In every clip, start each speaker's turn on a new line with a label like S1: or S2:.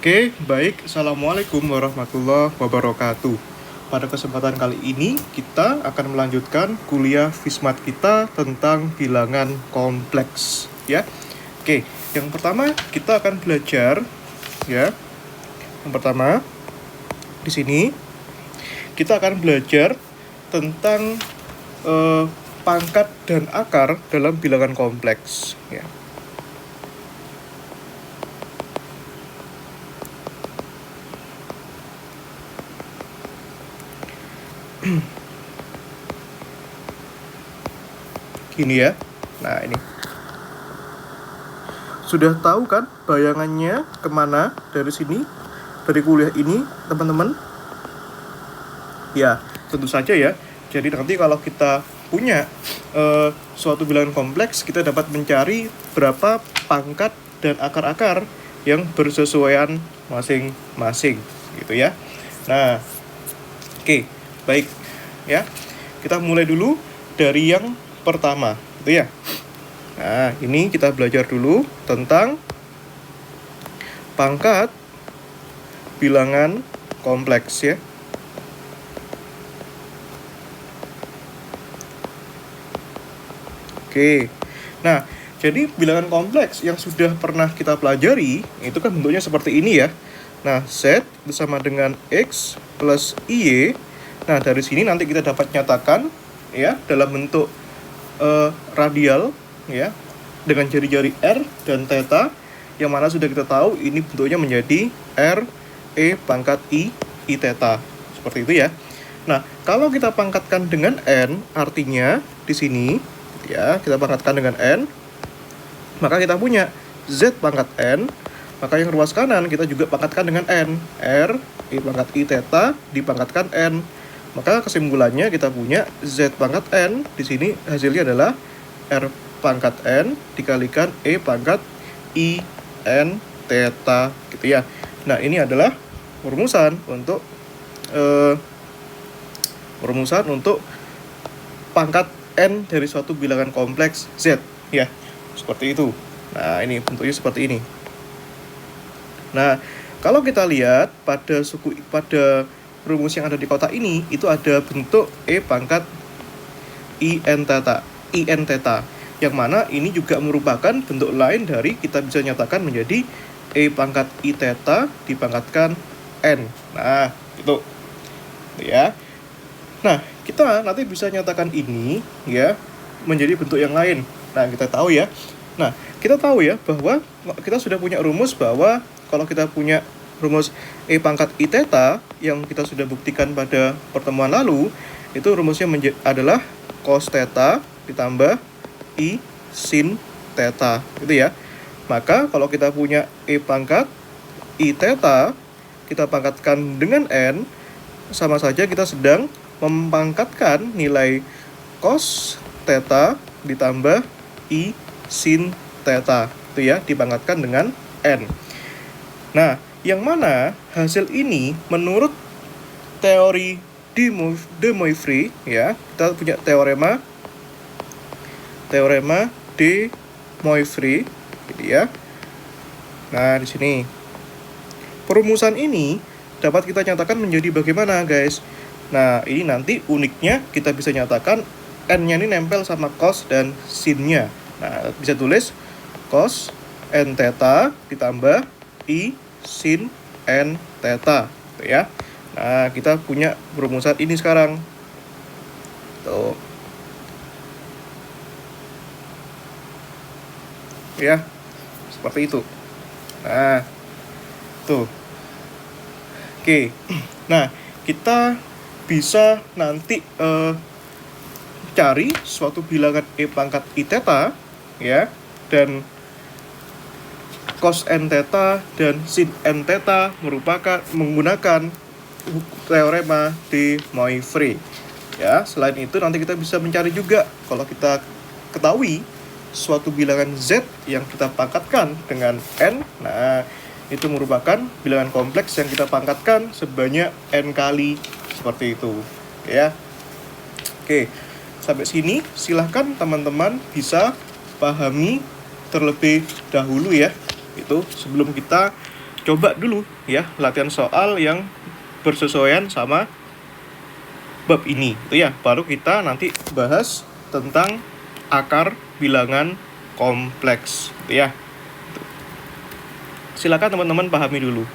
S1: Oke, baik. Assalamualaikum warahmatullahi wabarakatuh. Pada kesempatan kali ini, kita akan melanjutkan kuliah Fismat kita tentang bilangan kompleks. Ya, oke. Yang pertama, kita akan belajar, ya. Yang pertama, di sini kita akan belajar tentang pangkat dan akar dalam bilangan kompleks. Ya. Gini ya. Nah, ini. Sudah tahu kan bayangannya kemana dari sini? Dari kuliah ini, teman-teman? Ya, tentu saja ya. Jadi nanti kalau kita punya suatu bilangan kompleks, kita dapat mencari berapa pangkat dan akar-akar yang bersesuaian masing-masing, gitu ya. Nah, oke, baik ya. Kita mulai dulu dari yang pertama, gitu ya. Nah, ini kita belajar dulu tentang pangkat bilangan kompleks ya. Oke. Nah, jadi bilangan kompleks yang sudah pernah kita pelajari itu kan bentuknya seperti ini ya. Nah, Z bersama dengan X plus Y. Nah, dari sini nanti kita dapat nyatakan ya dalam bentuk radial ya dengan jari-jari R dan theta yang mana sudah kita tahu ini bentuknya menjadi R E pangkat I theta. Seperti itu ya. Nah, kalau kita pangkatkan dengan N artinya di sini ya, kita pangkatkan dengan N, maka kita punya Z pangkat N, maka yang ruas kanan kita juga pangkatkan dengan N, R, I pangkat I theta dipangkatkan N, maka kesimpulannya kita punya Z pangkat N, di sini hasilnya adalah R pangkat N dikalikan E pangkat I N theta, gitu ya. Nah, ini adalah rumusan untuk pangkat N dari suatu bilangan kompleks Z ya, seperti itu. Nah, ini bentuknya seperti ini. Nah, kalau kita lihat pada rumus yang ada di kotak ini, itu ada bentuk E pangkat IN theta, yang mana ini juga merupakan bentuk lain dari kita bisa nyatakan menjadi E pangkat I theta dipangkatkan N. Nah, itu ya. Nah, kita nanti bisa nyatakan ini ya menjadi bentuk yang lain. Nah, kita tahu ya. Nah, kita tahu ya bahwa kita sudah punya rumus bahwa kalau kita punya rumus E pangkat I theta yang kita sudah buktikan pada pertemuan lalu, itu rumusnya adalah cos theta ditambah I sin theta, gitu ya. Maka kalau kita punya E pangkat I theta kita pangkatkan dengan N, sama saja kita sedang mempangkatkan nilai cos theta ditambah I sin theta, itu ya, dipangkatkan dengan N. Nah, yang mana hasil ini menurut teori de Moivre ya, kita punya teorema de Moivre, gitu ya. Nah, di sini perumusan ini dapat kita nyatakan menjadi bagaimana, guys? Nah, ini nanti uniknya kita bisa nyatakan N-nya ini nempel sama cos dan sin-nya. Nah, bisa tulis cos N theta ditambah I sin N theta, gitu ya. Nah, kita punya perumusan ini sekarang. Tuh. Ya, seperti itu. Nah, tuh. Oke. Nah, kita bisa nanti cari suatu bilangan E pangkat I theta ya, dan cos N theta dan sin N theta menggunakan teorema de Moivre ya. Selain itu nanti kita bisa mencari juga kalau kita ketahui suatu bilangan Z yang kita pangkatkan dengan N, nah itu merupakan bilangan kompleks yang kita pangkatkan sebanyak N kali, seperti itu ya. Oke, sampai sini silahkan teman-teman bisa pahami terlebih dahulu ya, itu sebelum kita coba dulu ya latihan soal yang bersesuaian sama bab ini itu ya, baru kita nanti bahas tentang akar bilangan kompleks gitu ya. Silakan teman-teman pahami dulu.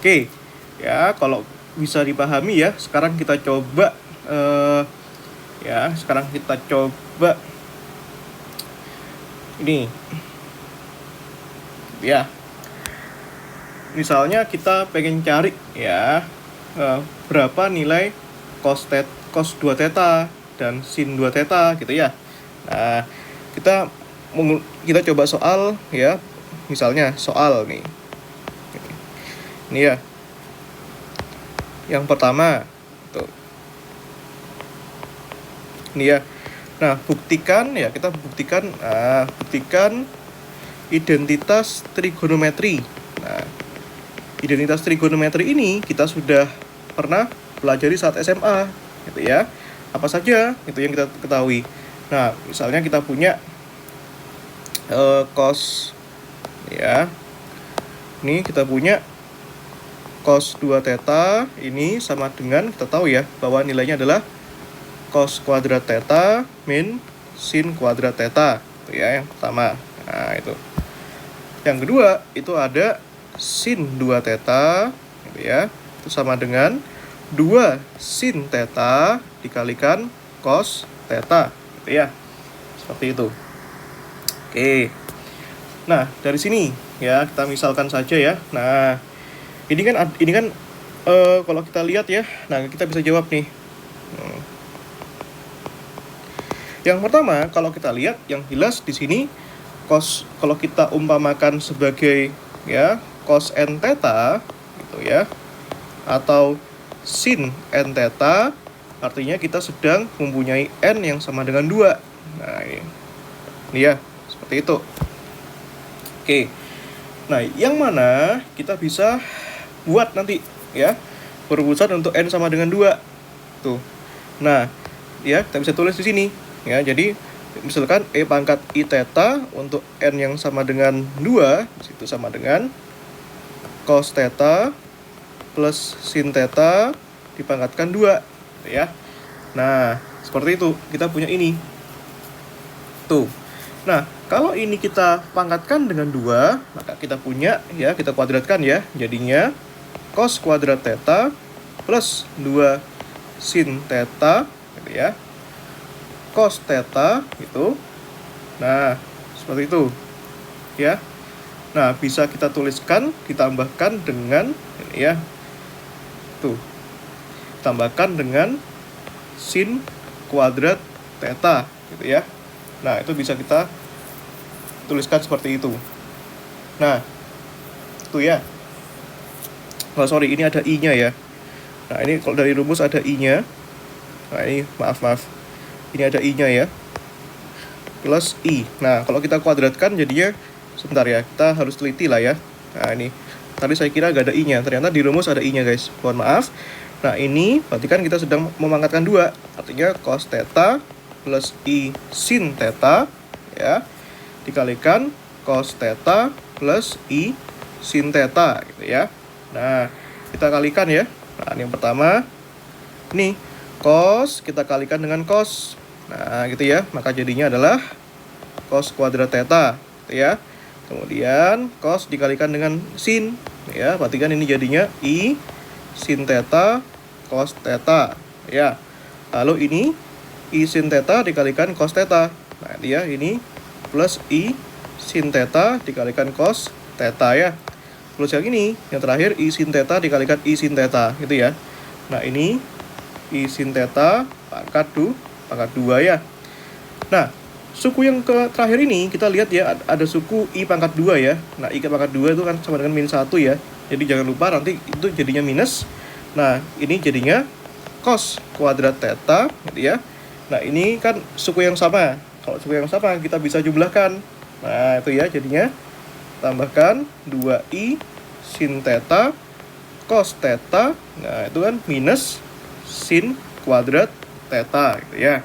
S1: Oke, ya kalau bisa dipahami ya, sekarang kita coba ini ya. Misalnya kita pengen cari ya berapa nilai cos 2 theta dan sin 2 theta gitu ya. Nah, kita coba soal ya. Misalnya soal nih. Ini ya. Yang pertama tuh. Ini ya. Nah, buktikan identitas trigonometri. Nah, identitas trigonometri ini kita sudah pernah pelajari saat SMA gitu ya. Apa saja itu yang kita ketahui. Nah, misalnya kita punya cos ya. Ini kita punya cos 2 theta ini sama dengan, kita tahu ya bahwa nilainya adalah cos kuadrat theta min sin kuadrat theta. Itu ya yang pertama. Nah, itu. Yang kedua itu ada sin 2 theta gitu ya. Itu sama dengan 2 sin theta dikalikan cos theta gitu ya. Seperti itu. Oke. Nah, dari sini ya kita misalkan saja ya. Nah, ini kan kalau kita lihat ya, nah kita bisa jawab nih. Yang pertama, kalau kita lihat yang jelas di sini cos, kalau kita umpamakan sebagai ya cos n theta gitu ya, atau sin n theta, artinya kita sedang mempunyai n yang sama dengan 2. Nah, ini ya, seperti itu. Oke. Nah, yang mana kita bisa buat nanti ya perumusan untuk n sama dengan 2. Tuh. Nah, ya kita bisa tulis di sini ya. Jadi misalkan e pangkat i theta untuk n yang sama dengan 2 itu sama dengan cos theta plus sin theta dipangkatkan 2 ya. Nah, seperti itu kita punya ini. Tuh. Nah, kalau ini kita pangkatkan dengan 2, maka kita punya ya, kita kuadratkan ya, jadinya cos kuadrat theta plus 2 sin theta gitu ya, cos theta gitu. Nah, seperti itu ya. Nah, bisa kita tuliskan ditambahkan dengan ini ya. Tuh. Tambahkan dengan sin kuadrat theta gitu ya. Nah, itu bisa kita tuliskan seperti itu. Nah, itu ya. Oh, sorry, ini ada i-nya ya. Nah, ini kalau dari rumus ada i-nya. Nah, ini maaf. Ini ada i-nya ya. Plus i. Nah, kalau kita kuadratkan jadinya, sebentar ya, kita harus teliti lah ya. Nah, ini. Tadi saya kira gak ada i-nya. Ternyata di rumus ada i-nya, guys. Mohon maaf. Nah, ini berarti kan kita sedang memangkatkan 2. Artinya cos theta plus i sin theta ya dikalikan cos theta plus i sin theta gitu ya. Nah, kita kalikan ya. Nah, ini yang pertama. Nih, cos kita kalikan dengan cos. Nah, gitu ya. Maka jadinya adalah cos kuadrat theta gitu ya. Kemudian cos dikalikan dengan sin ya. Berarti kan ini jadinya i sin theta cos theta ya. Lalu ini i sin theta dikalikan cos theta. Nah, dia ini plus i sin theta dikalikan cos theta ya. Plus yang ini, yang terakhir i sin theta dikalikan i sin theta gitu ya. Nah, ini i sin theta pangkat 2 ya. Nah, suku yang terakhir ini kita lihat ya, ada suku i pangkat 2 ya. Nah, i pangkat 2 itu kan sama dengan min 1 ya. Jadi jangan lupa nanti itu jadinya minus. Nah, ini jadinya cos kuadrat theta gitu ya. Nah, ini kan suku yang sama. Kalau suku yang sama kita bisa jumlahkan Nah, itu ya jadinya. Tambahkan 2i sin theta cos theta. Nah, itu kan minus sin kuadrat theta gitu ya.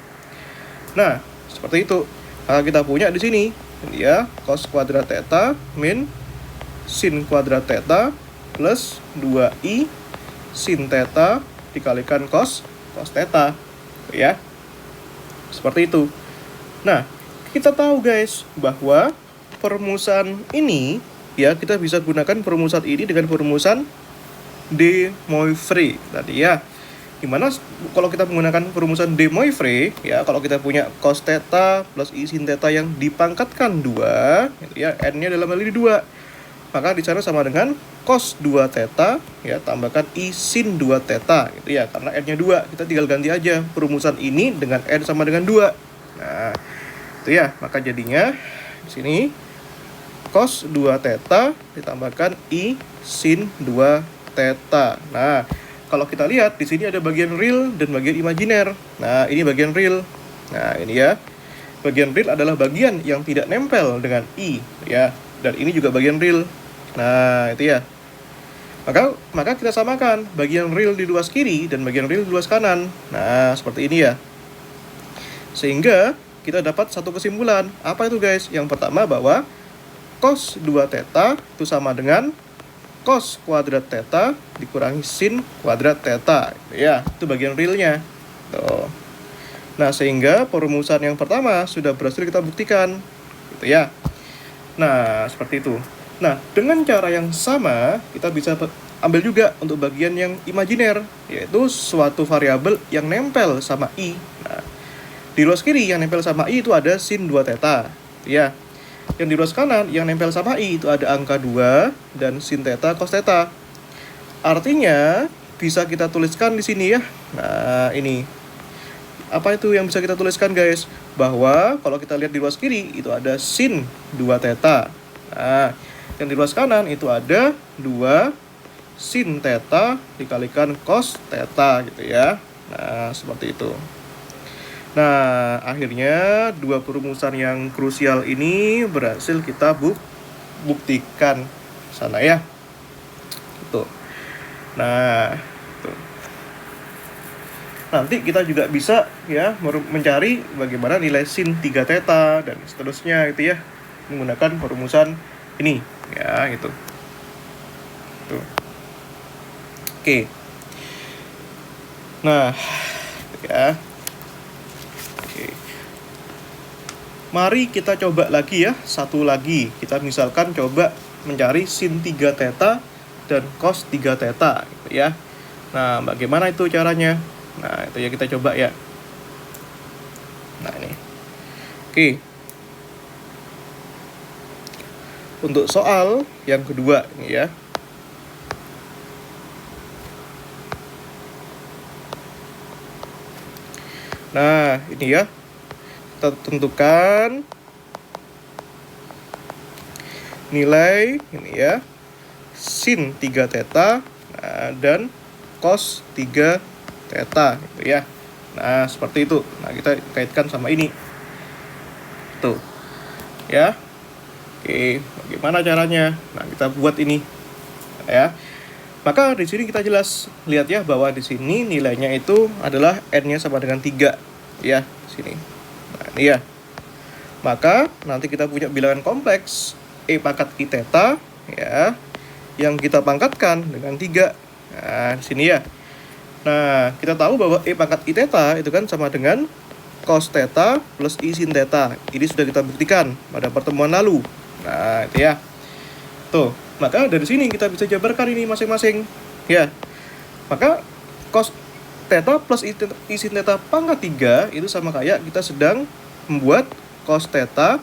S1: Nah, seperti itu. Maka kita punya di sini ya cos kuadrat theta min sin kuadrat theta plus 2i sin theta dikalikan cos theta ya. Seperti itu. Nah, kita tahu guys bahwa perumusan ini ya kita bisa gunakan perumusan ini dengan perumusan de Moivre tadi ya. Dimana kalau kita menggunakan perumusan de Moivre ya, kalau kita punya cos theta plus i sin theta yang dipangkatkan 2 ya, n-nya dalam hal ini 2, maka di sana sama dengan cos 2 theta ya tambahkan i sin 2 theta gitu ya, karena n-nya 2, kita tinggal ganti aja perumusan ini dengan n sama dengan 2. Nah, itu ya, maka jadinya di sini cos 2 theta ditambahkan i sin 2 theta. Nah, kalau kita lihat di sini ada bagian real dan bagian imajiner. Nah, ini bagian real. Nah, ini ya. Bagian real adalah bagian yang tidak nempel dengan i ya, dan ini juga bagian real. Nah, itu ya. Maka kita samakan bagian real di luas kiri dan bagian real di luas kanan. Nah, seperti ini ya. Sehingga kita dapat satu kesimpulan. Apa itu guys? Yang pertama bahwa cos 2 theta itu sama dengan cos kuadrat theta dikurangi sin kuadrat theta ya, itu bagian realnya tuh. Nah, sehingga perumusan yang pertama sudah berhasil kita buktikan gitu ya. Nah, seperti itu. Nah, dengan cara yang sama kita bisa ambil juga untuk bagian yang imajiner, yaitu suatu variabel yang nempel sama i. Nah, di luas kiri yang nempel sama i itu ada sin 2 theta ya. Yang di luas kanan yang nempel sama i itu ada angka 2 dan sin theta cos theta. Artinya bisa kita tuliskan di sini ya. Nah, ini. Apa itu yang bisa kita tuliskan guys? Bahwa kalau kita lihat di luas kiri itu ada sin 2 theta. Nah, yang di luas kanan itu ada 2 sin theta dikalikan cos theta gitu ya. Nah, seperti itu. Nah, akhirnya dua perumusan yang krusial ini berhasil kita buktikan sana ya. Itu. Nah, itu. Nanti kita juga bisa ya mencari bagaimana nilai sin 3 theta dan seterusnya gitu ya, menggunakan perumusan ini ya gitu. Tuh. Oke. Nah, ya. Mari kita coba lagi ya, satu lagi. Kita misalkan coba mencari sin 3 theta dan cos 3 theta gitu ya. Nah, bagaimana itu caranya? Nah, itu ya kita coba ya. Nah, ini. Oke. Untuk soal yang kedua ini ya. Nah, ini ya. Kita tentukan nilai ini ya sin 3 theta dan cos 3 theta gitu ya. Nah, seperti itu. Nah, kita kaitkan sama ini. Tuh. Ya. Oke, bagaimana caranya? Nah, kita buat ini. Ya. Maka di sini kita jelas lihat ya bahwa di sini nilainya itu adalah n-nya sama dengan 3 ya, sini. Nah, ini ya. Maka nanti kita punya bilangan kompleks E pangkat I theta ya, yang kita pangkatkan dengan 3. Nah, di sini ya. Nah, kita tahu bahwa E pangkat I theta itu kan sama dengan cos theta plus I sin theta. Ini sudah kita buktikan pada pertemuan lalu. Nah, itu ya. Tuh, maka dari sini kita bisa jabarkan ini masing-masing ya. Maka cos theta plus I sin theta pangkat 3 itu sama kayak kita sedang membuat cos theta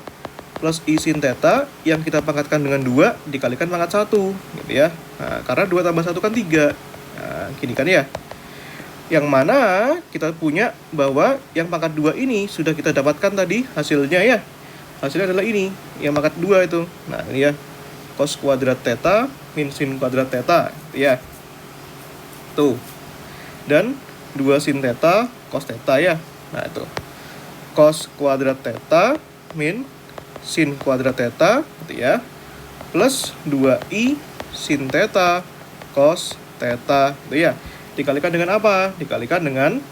S1: plus I sin theta yang kita pangkatkan dengan 2 dikalikan pangkat 1 gitu ya. Nah, karena 2 tambah 1 kan 3. Nah, gini kan ya. Yang mana kita punya bahwa yang pangkat 2 ini sudah kita dapatkan tadi hasilnya ya. Hasilnya adalah ini, yang pangkat 2 itu. Nah, ini ya. Cos kuadrat theta min sin kuadrat theta gitu ya. Tuh. Dan 2 sin theta cos theta ya. Nah, itu cos kuadrat theta min sin kuadrat theta gitu ya, plus 2i sin theta cos theta gitu ya. Dikalikan dengan apa? Dikalikan dengan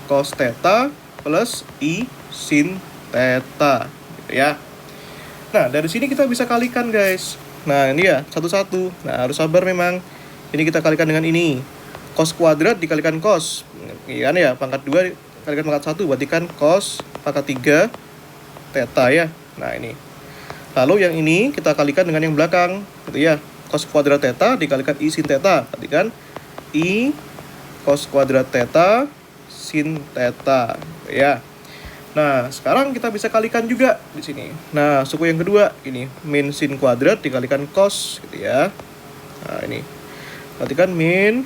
S1: cos theta plus i sin theta gitu ya. Nah, dari sini kita bisa kalikan, guys. Nah, ini ya, satu-satu. Nah, harus sabar memang. Ini kita kalikan dengan ini. Cos kuadrat dikalikan cos. Iya kan ya, pangkat 2 dikalikan pangkat 1 berarti kan cos pangkat 3 theta ya. Nah, ini. Lalu yang ini kita kalikan dengan yang belakang, gitu ya. Cos kuadrat theta dikalikan i sin theta. Berarti kan i cos kuadrat theta sin theta, gitu ya. Nah, sekarang kita bisa kalikan juga di sini. Nah, suku yang kedua ini min sin kuadrat dikalikan cos gitu ya. Nah, ini. Berarti kan min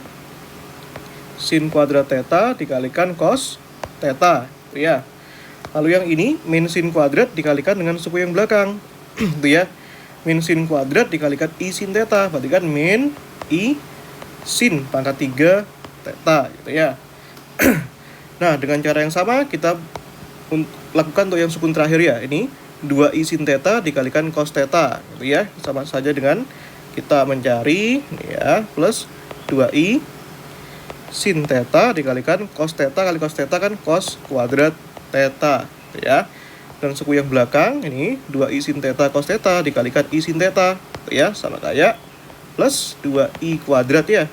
S1: sin kuadrat theta dikalikan cos theta gitu ya. Lalu yang ini min sin kuadrat dikalikan dengan suku yang belakang gitu ya. Min sin kuadrat dikalikan i sin theta. Berarti kan min i sin pangkat 3 theta gitu ya. Nah, dengan cara yang sama kita lakukan untuk yang sukun terakhir ya. Ini 2i sin theta dikalikan cos theta gitu ya. Sama saja dengan kita mencari ya, plus 2i sin theta dikalikan cos theta kali cos theta kan cos kuadrat theta gitu ya. Dan suku yang belakang ini 2i sin theta cos theta dikalikan i sin theta gitu ya, sama kayak plus 2i kuadrat ya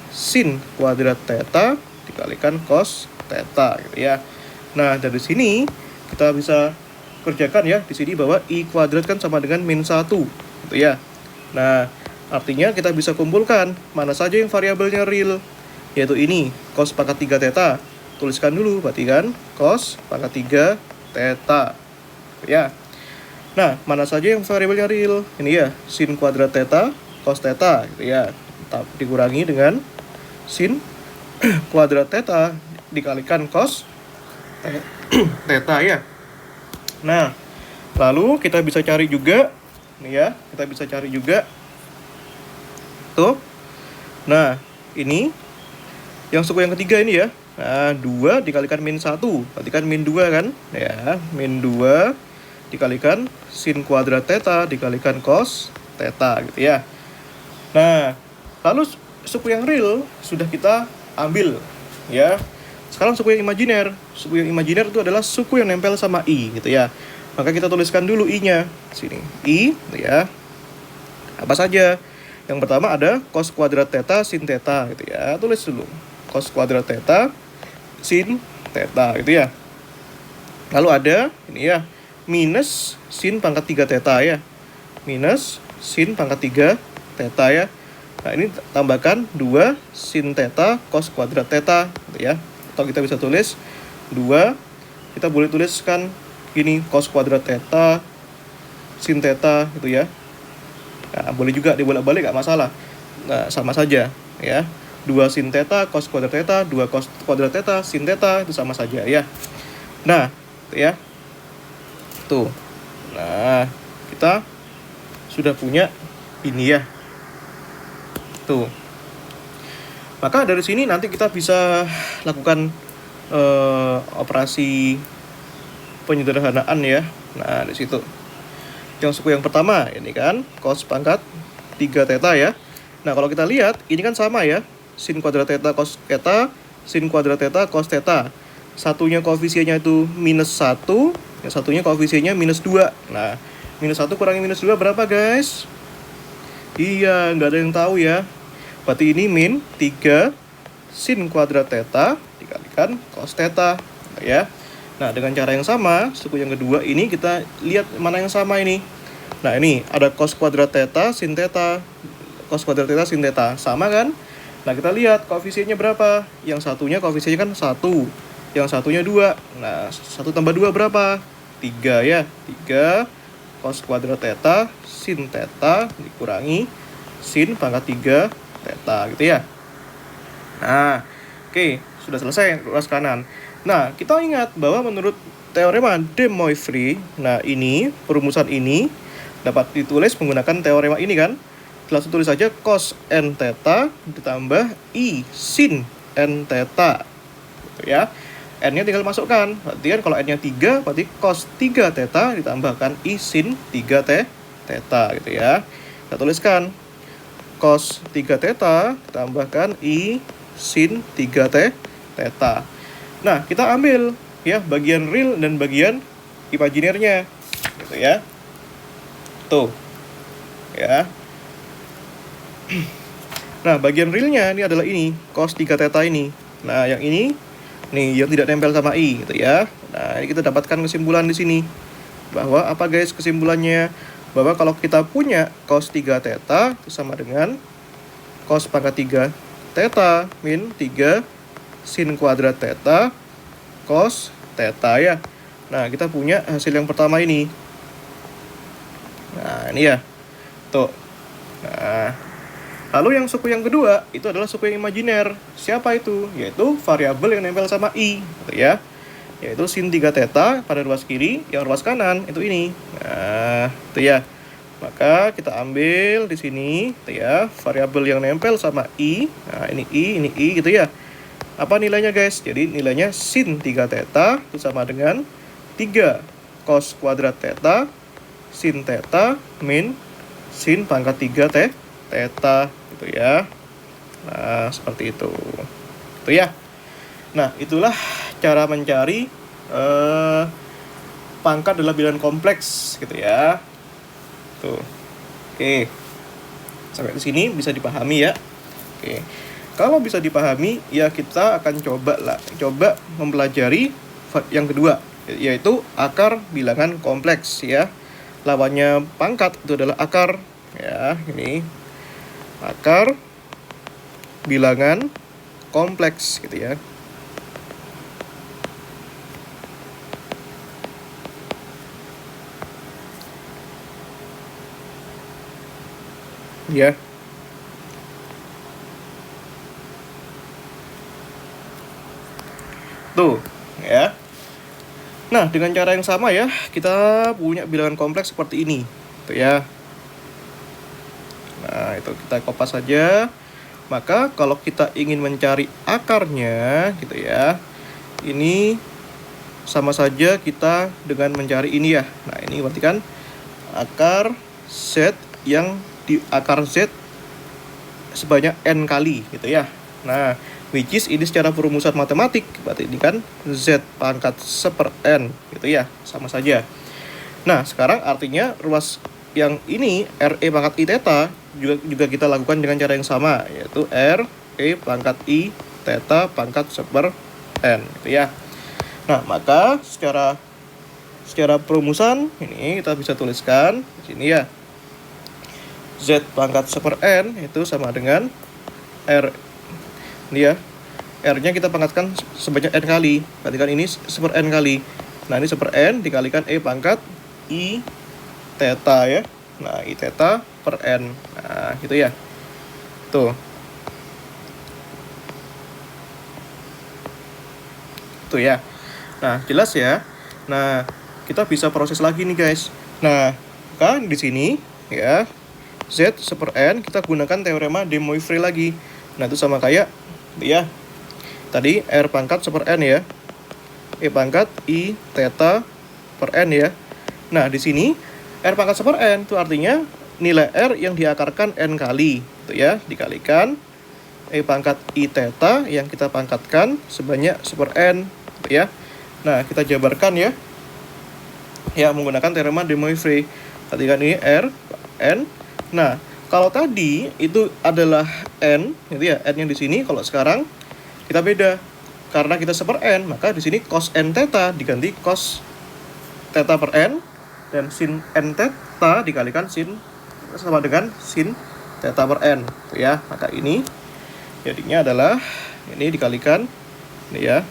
S1: sin kuadrat theta dikalikan cos theta gitu ya. Nah, dari sini kita bisa kerjakan ya di sini bahwa i kuadrat kan sama dengan min 1 gitu ya. Nah, artinya kita bisa kumpulkan mana saja yang variabelnya real, yaitu ini cos pangkat 3 theta. Tuliskan dulu berarti kan cos pangkat 3 theta ya. Nah, mana saja yang variabelnya real? Ini ya, sin kuadrat theta cos theta gitu ya. Dikurangi dengan sin kuadrat theta dikalikan cos theta ya. Nah, lalu kita bisa cari juga nih ya, kita bisa cari juga tuh. Nah, ini yang suku yang ketiga ini ya. Nah, 2 dikalikan min 1 berarti kan min 2 kan ya. Min 2 dikalikan sin kuadrat theta dikalikan cos theta gitu ya. Nah, lalu suku yang real sudah kita ambil ya. Sekarang suku yang imajiner. Suku yang imajiner itu adalah suku yang nempel sama i gitu ya. Maka kita tuliskan dulu i-nya. Sini. I gitu ya. Apa saja? Yang pertama ada cos kuadrat theta sin theta gitu ya. Tulis dulu. Cos kuadrat theta sin theta gitu ya. Lalu ada ini ya, minus sin pangkat 3 theta ya. Minus sin pangkat 3 theta ya. Nah, ini tambahkan 2 sin theta cos kuadrat theta gitu ya. Atau kita bisa tulis 2, kita boleh tuliskan gini, cos kuadrat theta sin theta gitu ya. Nah, boleh juga dibolak-balik gak masalah. Nah, sama saja ya. 2 sin theta cos kuadrat theta, 2 cos kuadrat theta sin theta itu sama saja ya. Nah, itu ya. Tuh. Nah, kita sudah punya ini ya. Tuh. Maka dari sini nanti kita bisa lakukan operasi penyederhanaan ya. Nah, di situ. Yang suku yang pertama ini kan cos pangkat 3 theta ya. Nah, kalau kita lihat ini kan sama ya. Sin kuadrat theta cos theta, sin kuadrat theta cos theta. Satunya koefisiennya itu minus 1, yang satunya koefisiennya minus 2. Nah, minus 1 kurangi minus 2 berapa, guys? Iya, nggak ada yang tahu ya. Berarti ini min 3 sin kuadrat theta dikalikan cos theta ya. Nah, dengan cara yang sama, suku yang kedua ini kita lihat mana yang sama ini. Nah, ini ada cos kuadrat theta sin theta. Cos kuadrat theta sin theta sama kan? Nah, kita lihat koefisiennya berapa. Yang satunya koefisiennya kan 1, yang satunya 2. Nah, 1 tambah 2 berapa? 3 ya. 3 cos kuadrat theta sin theta dikurangi sin pangkat 3 theta gitu ya. Nah, oke, sudah selesai ruas kanan. Nah, kita ingat bahwa menurut teorema de Moivre, nah ini perumusan ini dapat ditulis menggunakan teorema ini kan. Langsung tulis saja cos n theta ditambah i sin n theta gitu ya. N-nya tinggal masukkan. Berarti kan kalau N-nya 3, berarti cos 3 theta ditambahkan I sin 3 theta gitu ya. Kita tuliskan cos 3 theta ditambahkan I sin 3 theta. Nah, kita ambil ya bagian real dan bagian imaginernya gitu ya. Tuh. Ya. Nah, bagian realnya ini adalah ini, cos 3 theta ini. Nah, yang ini nih yang tidak nempel sama I gitu ya. Nah, ini kita dapatkan kesimpulan di sini. Bahwa apa guys kesimpulannya? Bahwa kalau kita punya cos 3 theta itu sama dengan cos pangkat 3 theta min 3 sin kuadrat theta cos theta ya. Nah, kita punya hasil yang pertama ini. Nah, ini ya. Tuh. Nah, lalu yang suku yang kedua itu adalah suku yang imajiner. Siapa itu? Yaitu variabel yang nempel sama I gitu ya. Yaitu sin 3 theta pada ruas kiri, yang ruas kanan itu ini. Nah, itu ya. Maka kita ambil di sini gitu ya, variabel yang nempel sama I. Nah, ini I gitu ya. Apa nilainya guys? Jadi nilainya sin 3 theta itu sama dengan 3 cos kuadrat theta sin theta min sin pangkat 3 theta gitu ya. Nah, seperti itu. Itu ya. Nah, itulah cara mencari pangkat dalam bilangan kompleks gitu ya. Tuh. Oke. Sampai di sini bisa dipahami ya. Oke. Kalau bisa dipahami, ya kita akan coba mempelajari yang kedua, yaitu akar bilangan kompleks ya. Lawannya pangkat itu adalah akar ya, ini akar bilangan kompleks gitu ya. Ya. Tuh, ya. Nah, dengan cara yang sama ya, kita punya bilangan kompleks seperti ini. Tuh ya. Nah, itu kita kopas saja. Maka kalau kita ingin mencari akarnya gitu ya, ini sama saja kita dengan mencari ini ya. Nah, ini berarti kan akar Z yang di akar Z sebanyak N kali gitu ya. Nah, which is ini secara perumusan matematik, berarti ini kan Z pangkat 1/N gitu ya, sama saja. Nah, sekarang artinya ruas yang ini RE pangkat I theta juga kita lakukan dengan cara yang sama, yaitu RE pangkat I theta pangkat 1/N gitu ya. Nah, maka secara perumusan ini kita bisa tuliskan di sini ya. Z pangkat 1/N itu sama dengan R ini ya. R-nya kita pangkatkan sebanyak N kali. Berarti kan ini 1/N kali. Nah, ini 1/N dikalikan E pangkat I theta ya. Nah, I theta per N. Nah, gitu ya. Tuh. Tuh ya. Nah, jelas ya. Nah, kita bisa proses lagi nih guys. Nah, kan di sini ya, Z 1/N kita gunakan teorema de Moivre lagi. Nah, itu sama kayak ya. Tadi R pangkat 1/N ya. E pangkat I theta per N ya. Nah, di sini R pangkat 1/N itu artinya nilai R yang diakarkan N kali itu ya, dikalikan E pangkat I theta yang kita pangkatkan sebanyak 1/N gitu ya. Nah, kita jabarkan ya. Ya, menggunakan teorema de Moivre. Tadi kan ini R N. Nah, kalau tadi itu adalah N gitu ya, N yang di sini, kalau sekarang kita beda. Karena kita 1/N, maka di sini cos N theta diganti cos theta per N, dan sin N theta dikalikan sin sama dengan sin theta per N gitu ya. Maka ini jadinya adalah ini dikalikan ini ya,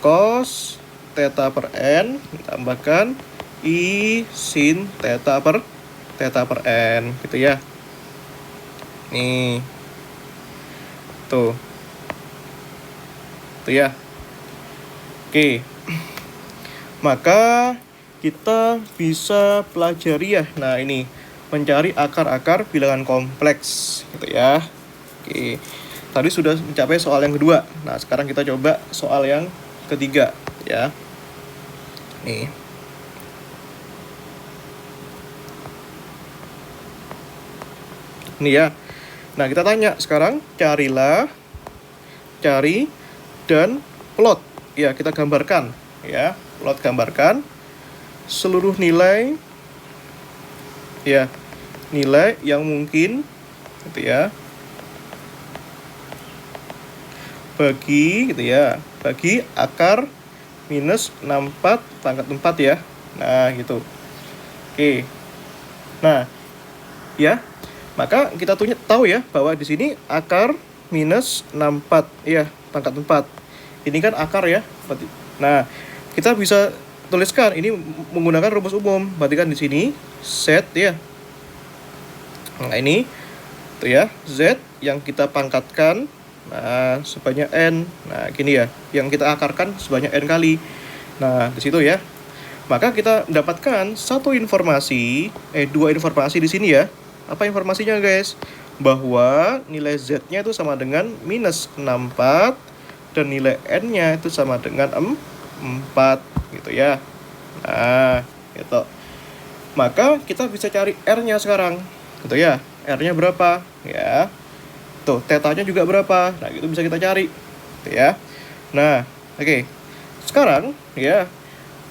S1: cos theta per N ditambahkan I sin theta per N gitu ya. Nih. Tuh. Tuh ya. Oke. Maka kita bisa pelajari ya. Nah, ini mencari akar-akar bilangan kompleks gitu ya. Oke. Tadi sudah mencapai soal yang kedua. Nah, sekarang kita coba soal yang ketiga, ya. Nih. Ini ya. Nah, kita tanya sekarang, cari dan plot. Ya, kita gambarkan, ya. Plot gambarkan seluruh nilai, ya, nilai yang mungkin, gitu ya, bagi, gitu ya, bagi akar minus 64 pangkat 4 ya. Nah, gitu. Oke. Nah, ya, maka kita tahu ya bahwa di sini akar minus 64 ya, pangkat 4. Ini kan akar ya. Nah, kita bisa tuliskan ini menggunakan rumus umum. Berarti kan di sini Z ya. Nah, ini tuh ya, Z yang kita pangkatkan sebanyak N. Nah, gini ya, yang kita akarkan sebanyak N kali. Nah, di situ ya. Maka kita mendapatkan dua informasi di sini ya. Apa informasinya, guys? Bahwa nilai Z-nya itu sama dengan minus 64 dan nilai N-nya itu sama dengan 4 gitu ya. Nah, gitu. Maka kita bisa cari R-nya sekarang. Gitu ya. R-nya berapa? Ya. Tuh, theta-nya juga berapa? Nah, itu bisa kita cari. Gitu ya. Nah, oke. Sekarang, ya,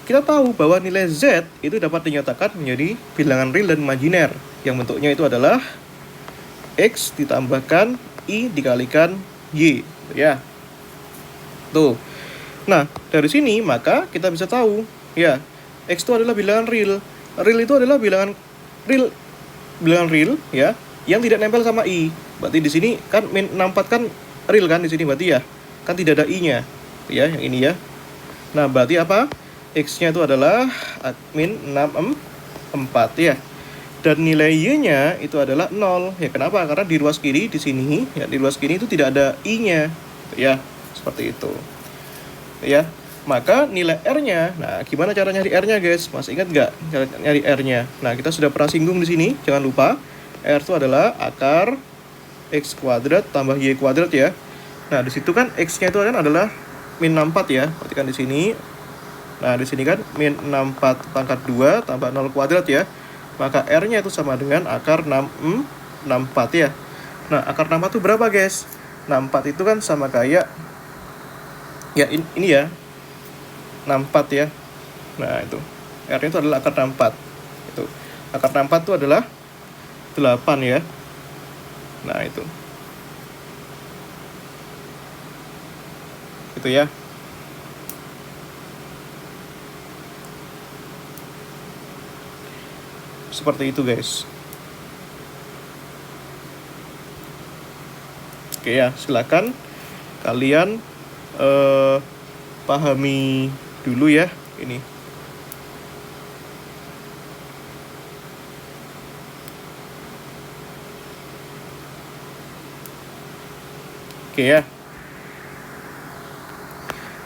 S1: kita tahu bahwa nilai Z itu dapat dinyatakan menjadi bilangan real dan imajiner. Yang bentuknya itu adalah X ditambahkan I dikalikan Y. Gitu ya. Tuh. Nah, dari sini maka kita bisa tahu, ya, X itu adalah bilangan real. Real itu adalah bilangan real ya, yang tidak nempel sama I. Berarti di sini kan min 64 kan real kan di sini berarti ya. Kan tidak ada I-nya. Ya, yang ini ya. Nah, berarti apa? X-nya itu adalah min 64 ya. Dan nilai Y-nya itu adalah 0. Ya, kenapa? Karena di ruas kiri di sini, ya, di ruas kiri itu tidak ada I-nya. Ya, seperti itu. Ya. Maka nilai R-nya, nah gimana cara nyari R-nya, guys? Masih ingat nggak cara nyari R-nya? Nah, kita sudah pernah singgung di sini, jangan lupa. R itu adalah akar X kuadrat tambah Y kuadrat ya. Nah, di situ kan X-nya itu kan adalah min 64 ya. Berarti kan di sini. Nah, di sini kan min 64 pangkat 2 tambah 0 kuadrat ya. Maka R-nya itu sama dengan akar 64 ya. Nah, akar 64 itu berapa, guys? 64 itu kan sama kayak, ya ini ya, 64 ya. Nah, itu R-nya itu adalah akar 64. Itu. Akar 64 itu adalah 8 ya. Nah, itu. Itu ya. Seperti itu, guys. Oke ya, silakan kalian pahami dulu ya ini. Oke ya.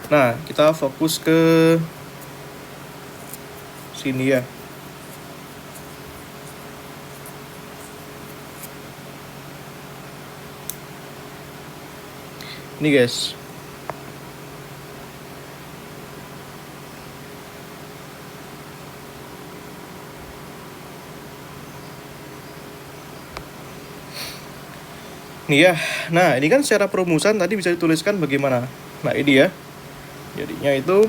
S1: Nah, kita fokus ke sini ya. Ini, guys. Nih ya. Nah, ini kan secara perumusan tadi bisa dituliskan bagaimana? Nah, ini ya. Jadinya itu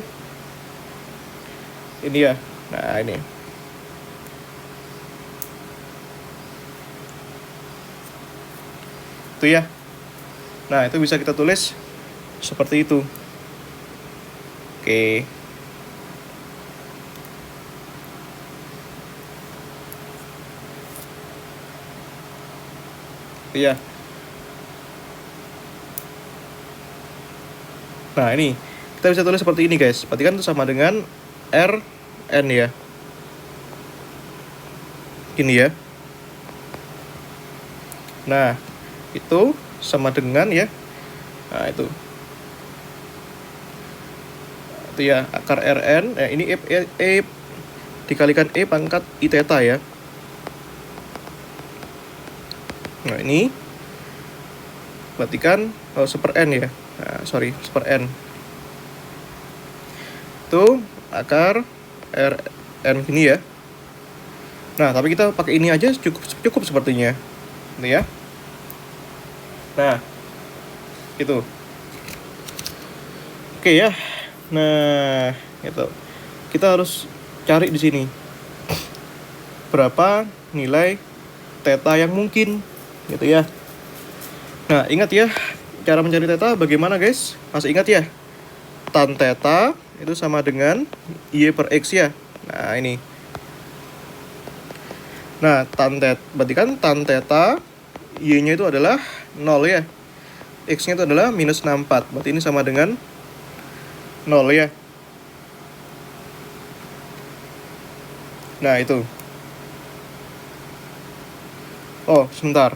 S1: ini ya. Nah, ini. Itu ya. Nah, itu bisa kita tulis seperti itu. Oke. Itu ya. Nah, ini kita bisa tulis seperti ini, guys. Berarti kan itu sama dengan Rn ya. Ini ya. Nah, itu sama dengan ya. Nah, itu. Itu ya, akar Rn. Ini E dikalikan E pangkat I theta ya. Nah, ini berarti kan seper n ya. Nah, sorry, seper n. Itu akar Rn gini ya. Nah, tapi kita pakai ini aja cukup sepertinya. Ini ya. Nah, itu. Oke ya. Nah, itu. Kita harus cari di sini berapa nilai theta yang mungkin, gitu ya. Nah, ingat ya, cara mencari theta bagaimana, guys? Masih ingat ya? Tan theta itu sama dengan Y per X ya. Nah, ini. Nah, berarti kan tan theta Y-nya itu adalah 0 ya. X-nya itu adalah minus 64. Berarti ini sama dengan 0 ya. Nah, itu. Oh, sebentar.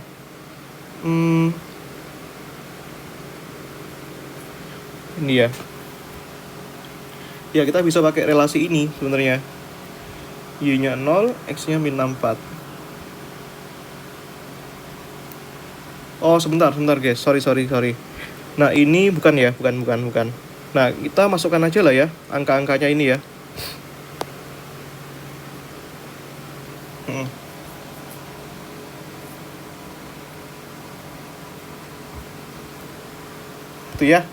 S1: Ini ya. Ya, kita bisa pakai relasi ini sebenarnya. Y-nya 0, X-nya min 64. Oh, sebentar guys. Sorry. Nah, ini bukan ya, bukan. Nah, kita masukkan aja lah ya angka-angkanya ini ya. Itu ya.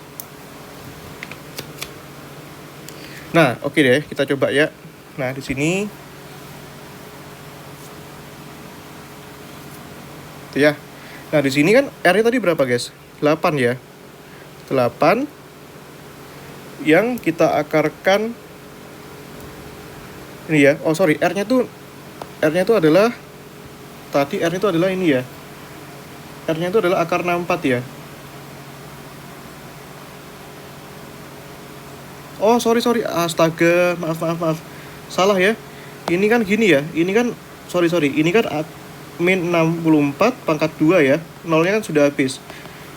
S1: Nah, oke deh, kita coba ya. Nah, di sini itu ya. Nah, di sini kan R-nya tadi berapa, guys? 8 ya. 8 yang kita akarkan ini ya. Oh, sorry, R-nya tuh adalah tadi R-nya itu adalah ini ya. R-nya itu adalah akar 64 ya. Oh, sorry. Astaga, maaf. Salah ya. Ini kan gini ya. Ini kan sorry. Ini kan min 64 pangkat 2 ya. Nolnya kan sudah habis.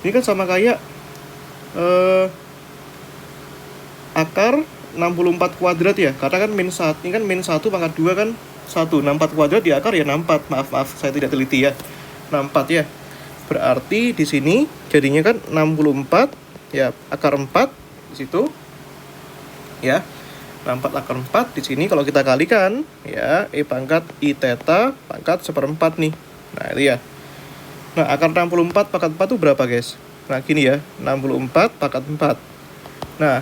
S1: Ini kan sama kayak akar 64 kuadrat ya. Karena kan min 1, ini kan min 1 pangkat 2 kan 1. 64 kuadrat di akar ya 64. Maaf, saya tidak teliti ya. 64 ya. Berarti di sini jadinya kan 64 ya, akar 4 di situ. Ya. 64 akar 4 di sini kalau kita kalikan ya, E pangkat I theta pangkat 1/4 nih. Nah, itu ya. Nah, akar 64 pangkat 4 itu berapa, guys? Nah, gini ya. 64 pangkat 4. Nah,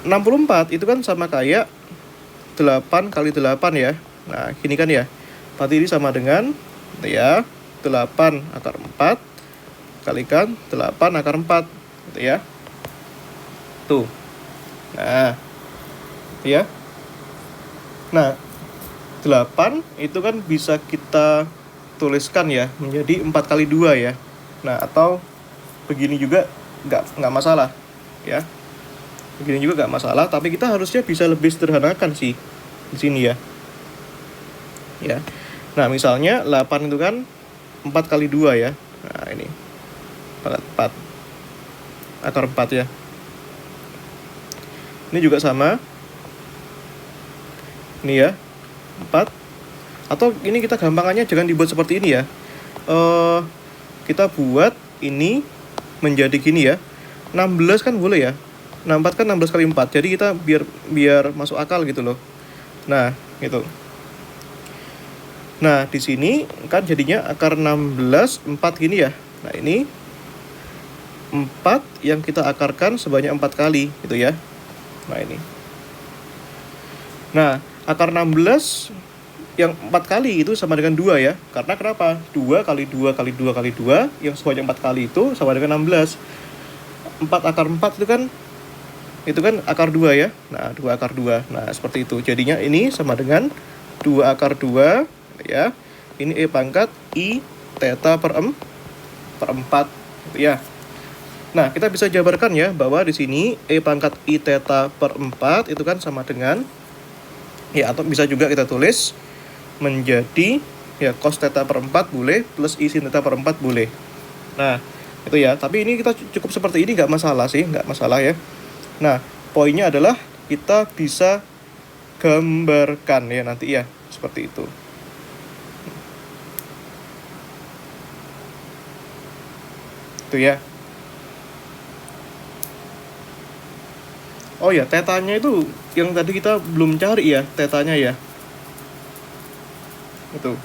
S1: 64 itu kan sama kayak 8 kali 8 ya. Nah, gini kan ya. Berarti ini sama dengan ya 8 akar 4 kalikan 8 akar 4 gitu ya. Tuh. Nah, ya. Nah, 8 itu kan bisa kita tuliskan ya menjadi 4 kali 2 ya. Nah, atau begini juga nggak masalah ya. Begini juga nggak masalah, tapi kita harusnya bisa lebih sederhanakan sih di sini ya. Ya. Nah, misalnya 8 itu kan 4 kali 2 ya. Nah, ini 4 akar 4 ya. Ini juga sama. Ini ya, 4. Atau ini kita gampangannya jangan dibuat seperti ini ya. Kita buat ini menjadi gini ya. 16 kan boleh ya. 64 kan 16 kali 4. Jadi kita biar masuk akal gitu loh. Nah, gitu. Nah, di sini kan jadinya akar 16 4 gini ya. Nah, ini 4 yang kita akarkan sebanyak 4 kali gitu ya. Nah, ini. Nah, akar 16 yang 4 kali itu sama dengan 2 ya. Karena kenapa? 2 kali 2 kali 2 kali 2 yang sebanyak 4 kali itu sama dengan 16. 4 akar 4 itu kan akar 2 ya. Nah, 2 akar 2. Nah, seperti itu. Jadinya ini sama dengan 2 akar 2 ya. Ini E pangkat I theta per 4 gitu ya. Nah, kita bisa jabarkan ya bahwa di sini E pangkat I theta per 4 itu kan sama dengan ya, atau bisa juga kita tulis menjadi ya cos theta per 4 boleh plus I sin theta per 4 boleh. Nah, itu ya. Tapi ini kita cukup seperti ini nggak masalah sih, nggak masalah ya. Nah, poinnya adalah kita bisa gambarkan ya nanti ya, seperti itu. Itu Itu ya. Oh ya, tetanya itu yang tadi kita belum cari ya, tetanya ya. Itu.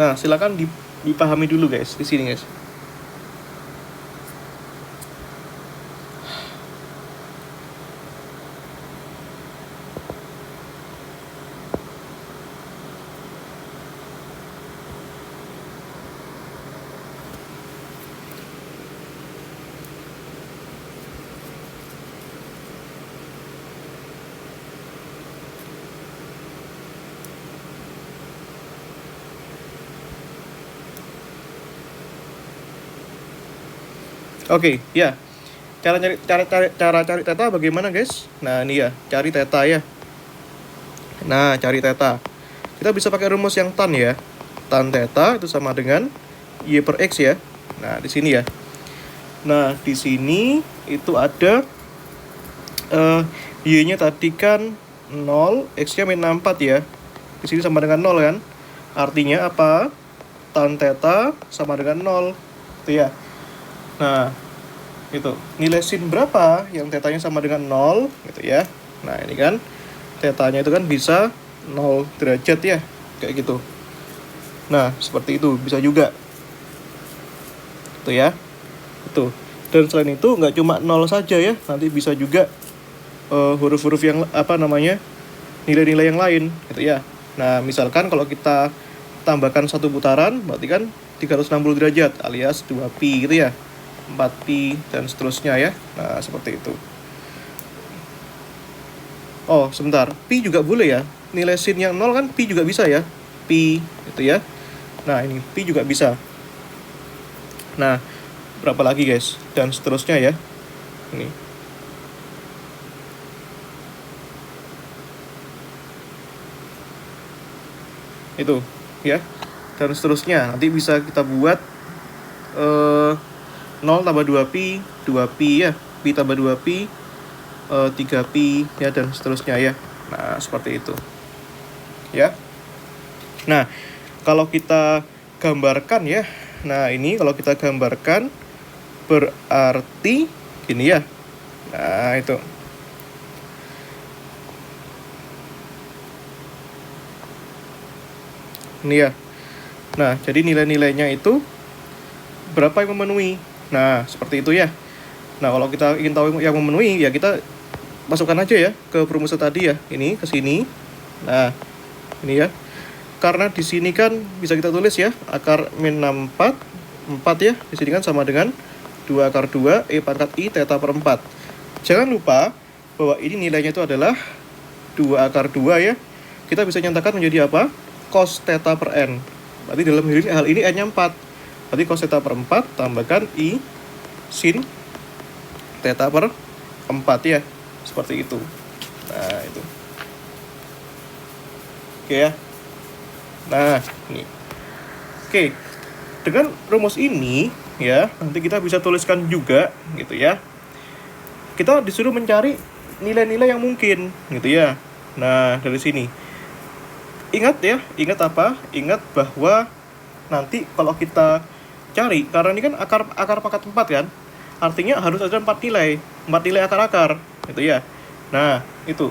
S1: Nah, silakan dipahami dulu guys di sini guys. Oke, ya. Cara cari theta bagaimana guys? Nah, ini ya, cari theta ya. Nah, cari theta. Kita bisa pakai rumus yang tan ya. Tan theta itu sama dengan y per x ya. Nah, di sini ya. Nah, di sini itu ada y-nya tadi kan 0, x-nya min 4 ya. Di sini sama dengan 0 kan? Artinya apa? Tan theta sama dengan 0. Itu ya. Nah, itu nilai sin berapa yang tetanya sama dengan 0 gitu ya. Nah, ini kan tetanya itu kan bisa 0 derajat ya, kayak gitu. Nah, seperti itu bisa juga. Itu ya. Itu. Dan selain itu nggak cuma 0 saja ya, nanti bisa juga huruf-huruf yang apa namanya? Nilai-nilai yang lain gitu ya. Nah, misalkan kalau kita tambahkan satu putaran berarti kan 360 derajat alias 2pi gitu ya. 4pi dan seterusnya ya. Nah, seperti itu. Oh, sebentar. Pi juga boleh ya. Nilai sin yang 0 kan pi juga bisa ya. Pi itu ya. Nah, ini pi juga bisa. Nah, berapa lagi guys? Dan seterusnya ya. Ini. Itu ya. Dan seterusnya nanti bisa kita buat 0 tambah 2pi, 2pi ya, pi tambah 2pi, 3pi ya, dan seterusnya ya. Nah, seperti itu ya. Nah, kalau kita gambarkan ya, nah ini kalau kita gambarkan berarti gini ya. Nah, itu ini ya. Nah, jadi nilai-nilainya itu berapa yang memenuhi. Nah, seperti itu ya. Nah, kalau kita ingin tahu yang memenuhi, ya kita masukkan aja ya ke perumus tadi ya. Ini ke sini. Nah, ini ya. Karena di sini kan bisa kita tulis ya, akar min 64, 4 ya. Di sini kan sama dengan 2 akar 2 E pangkat I theta per 4. Jangan lupa bahwa ini nilainya itu adalah 2 akar 2 ya. Kita bisa nyatakan menjadi apa? Cos theta per N. Berarti dalam hal ini N-nya 4. Berarti cos theta per 4 tambahkan I sin theta per 4 ya. Seperti itu. Nah, itu. Oke ya. Nah, ini. Oke. Dengan rumus ini ya, nanti kita bisa tuliskan juga gitu ya. Kita disuruh mencari nilai-nilai yang mungkin gitu ya. Nah, dari sini. Ingat ya, ingat apa? Ingat bahwa nanti kalau kita cari, karena ini kan akar pangkat 4 kan, artinya harus ada 4 nilai akar-akar gitu ya. Nah, itu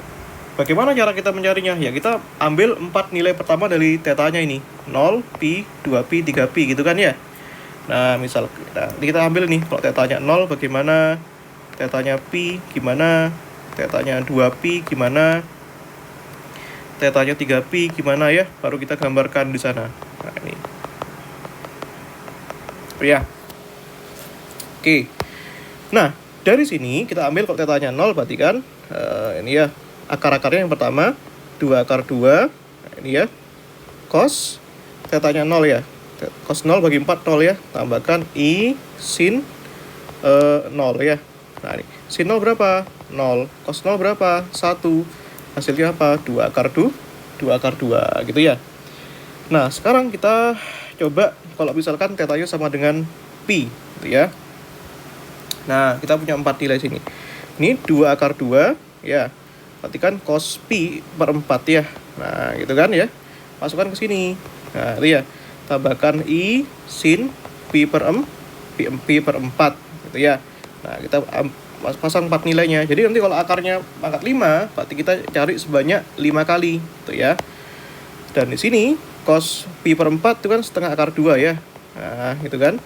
S1: bagaimana cara kita mencarinya? Ya, kita ambil 4 nilai pertama dari tetanya ini, 0, pi, 2pi, 3pi gitu kan ya. Nah, misal kita ambil nih, kalau tetanya 0 bagaimana, tetanya pi gimana, tetanya 2pi gimana, tetanya 3pi gimana ya, baru kita gambarkan di sana. Nah, ini ya. Oke. Nah, dari sini kita ambil kalau tetanya 0 berarti kan ini ya, akar-akarnya yang pertama 2 akar 2. Nah, ini ya. Cos tetanya 0 ya. Cos 0 bagi 4 0 ya. Tambahkan I sin 0 ya. Nah, ini sin 0 berapa? 0. Cos 0 berapa? 1. Hasilnya apa? 2 akar 2 gitu ya. Nah, sekarang kita coba kalau misalkan tetanya sama dengan pi gitu ya. Nah, kita punya 4 nilai sini. Ini 2 akar 2 ya. Berarti kan cos pi per 4 ya. Nah, gitu kan ya. Masukkan ke sini. Nah, itu ya. tambahkan I sin pi per 4 gitu ya. Nah, kita pasang 4 nilainya. Jadi nanti kalau akarnya pangkat 5, berarti kita cari sebanyak 5 kali gitu ya. Dan di sini cos pi per 4 itu kan setengah akar 2 ya. Nah, gitu kan.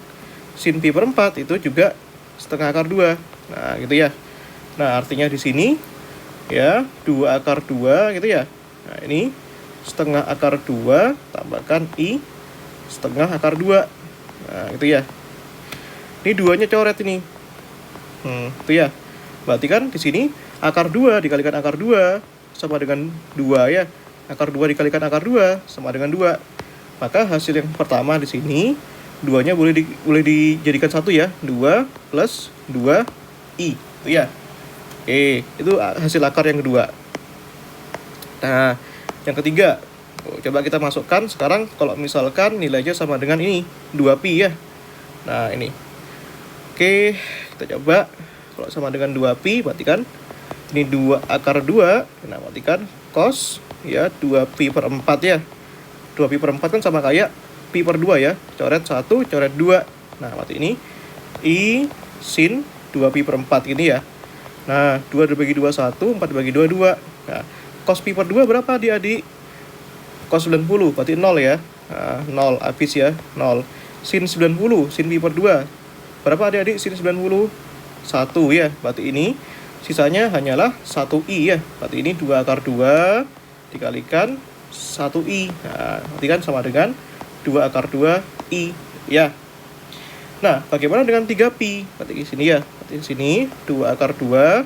S1: Sin pi per 4 itu juga setengah akar 2. Nah, gitu ya. Nah, artinya di sini ya 2 akar 2 gitu ya. Nah, ini setengah akar 2 tambahkan I setengah akar 2. Nah, gitu ya. Ini duanya coret ini. Itu ya. Berarti kan di sini akar 2 dikalikan akar 2 sama dengan 2 ya. Akar 2 dikalikan akar 2 sama dengan 2. Maka hasil yang pertama di sini 2-nya boleh dijadikan 1 ya. 2 plus 2i. Itu ya. Oke, itu hasil akar yang kedua. Nah, yang ketiga, coba kita masukkan sekarang kalau misalkan nilainya sama dengan ini, 2pi ya. Nah, ini. Oke, kita coba. Kalau sama dengan 2pi, berarti kan ini 2 akar 2. Nah, berarti kan cos ya 2pi per 4 ya. 2pi per 4 kan sama kayak pi per 2 ya. Coret 1, coret 2. Nah, berarti ini I sin 2pi per 4 ini ya. Nah, 2 dibagi 2, 1, 4 dibagi 2, 2. Nah, cos pi per 2 berapa adik-adik? Cos 90, berarti 0 ya. Nah, 0, habis ya, 0. Sin 90, sin pi per 2. Berapa adik-adik sin 90? 1 ya, berarti ini sisanya hanyalah 1i ya. Berarti ini 2 akar 2 dikalikan 1i. Nah, berarti kan sama dengan 2 akar 2i ya. Nah, bagaimana dengan 3pi? Berarti di sini ya. Berarti di sini 2 akar 2.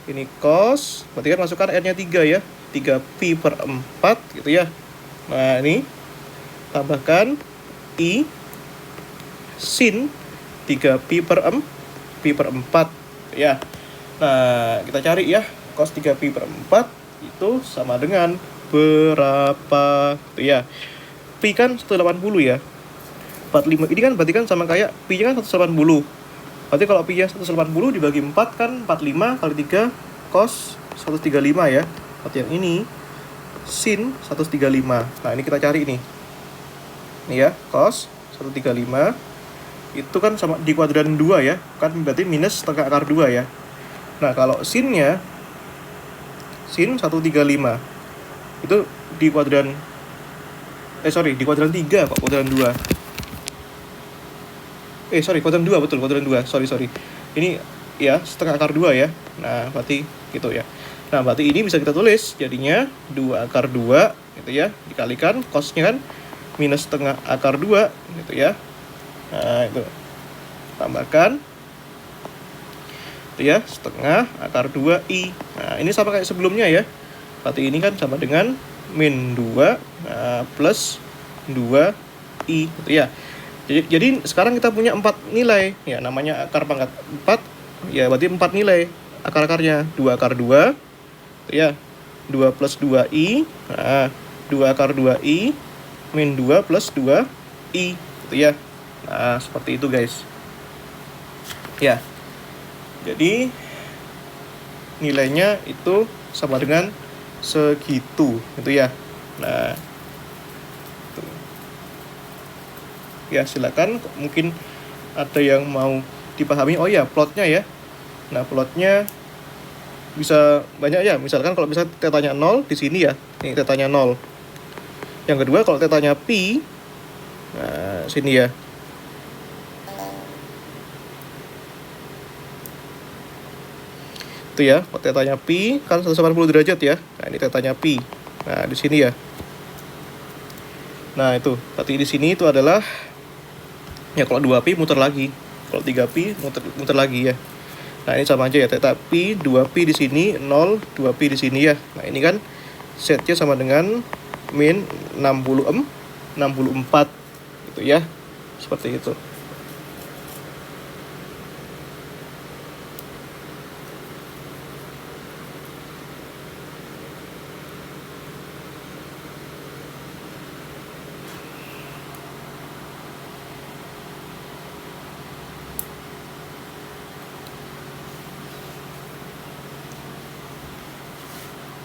S1: Ini cos, berarti kan masukkan R-nya 3 ya. 3pi per 4 gitu ya. Nah, ini tambahkan I sin 3pi per 4 ya. Nah, kita cari ya. Cos 3pi per 4 itu sama dengan berapa? Gitu ya. Pi kan 180 ya. 45 ini kan berarti kan sama kayak pi-nya kan 180. Berarti kalau pi-nya 180 dibagi 4 kan 45 kali 3 cos 135 ya. Berarti yang ini sin 135. Nah, ini kita cari ini. Ini ya, cos 135 itu kan sama di kuadran 2 ya. Kan berarti minus setengah akar 2 ya. Nah, kalau sinnya sin 135 itu di kuadran di kuadran 3 kok, kuadran 2. Kuadran 2, betul, kuadran 2. Sorry. Ini ya, setengah akar 2 ya. Nah, berarti gitu ya. Nah, berarti ini bisa kita tulis jadinya 2 akar 2 gitu ya. Dikalikan cosnya kan minus setengah akar 2 gitu ya. Nah, itu. Tambahkan itu ya, setengah akar 2i. Nah, ini sama kayak sebelumnya ya. Berarti ini kan sama dengan min 2 plus 2i gitu ya. Jadi sekarang kita punya 4 nilai ya, namanya akar pangkat 4 ya, berarti 4 nilai akar-akarnya. 2 akar 2 ya, 2 plus 2i. Nah, 2 akar 2i min 2 plus 2i gitu ya. Nah, seperti itu guys ya. Jadi nilainya itu sama dengan segitu gitu ya. Nah, ya silakan, mungkin ada yang mau dipahami. Oh ya, plotnya ya. Nah, plotnya bisa banyak ya. Misalkan kalau misalnya tetanya 0 di sini ya. Ini tetanya 0. Yang kedua kalau tetanya pi, nah sini ya. Itu ya, kalau tetanya pi kan 180 derajat ya. Nah, ini tetanya pi. Nah, di sini ya. Nah, itu. Berarti di sini itu adalah ya, kalau 2pi muter lagi. Kalau 3pi muter lagi ya. Nah, ini sama aja ya, theta pi, 2pi di sini, 0, 2pi di sini ya. Nah, ini kan setnya sama dengan min 64 gitu ya. Seperti itu.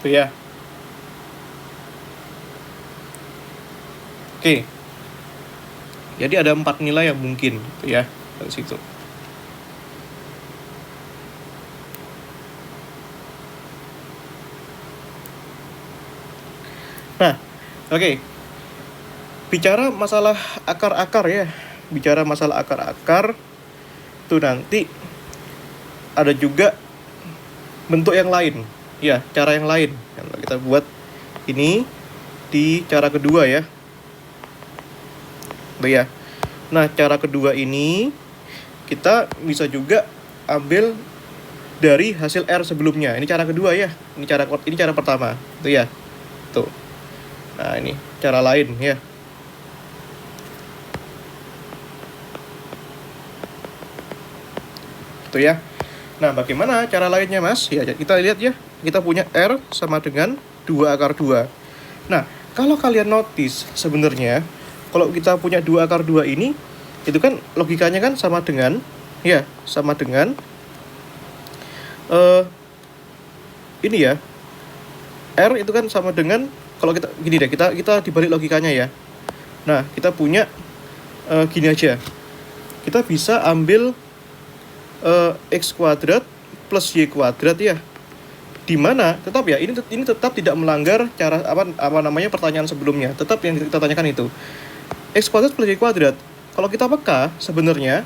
S1: Itu ya. Oke. Jadi ada 4 nilai yang mungkin gitu ya dari situ. Nah, oke. Bicara masalah akar-akar ya. Bicara masalah akar-akar itu nanti ada juga bentuk yang lain. Ya, cara yang lain. Yang kita buat ini di cara kedua ya. Tuh ya. Nah, cara kedua ini kita bisa juga ambil dari hasil R sebelumnya. Ini cara kedua ya. Ini cara pertama. Tuh ya. Tuh. Nah, ini cara lain ya. Tuh ya. Nah, bagaimana cara lainnya, Mas? Ya, kita lihat ya. Kita punya R sama dengan 2 akar 2. Nah, kalau kalian notice sebenarnya kalau kita punya 2 akar 2 ini itu kan logikanya kan sama dengan ya, sama dengan ini ya. R itu kan sama dengan, kalau kita gini deh, kita dibalik logikanya ya. Nah, kita punya gini aja. Kita bisa ambil x kuadrat plus y kuadrat ya. Dimana tetap ya, ini tetap tidak melanggar cara apa namanya pertanyaan sebelumnya. Tetap yang kita tanyakan itu x kuadrat plus y kuadrat. Kalau kita peka sebenarnya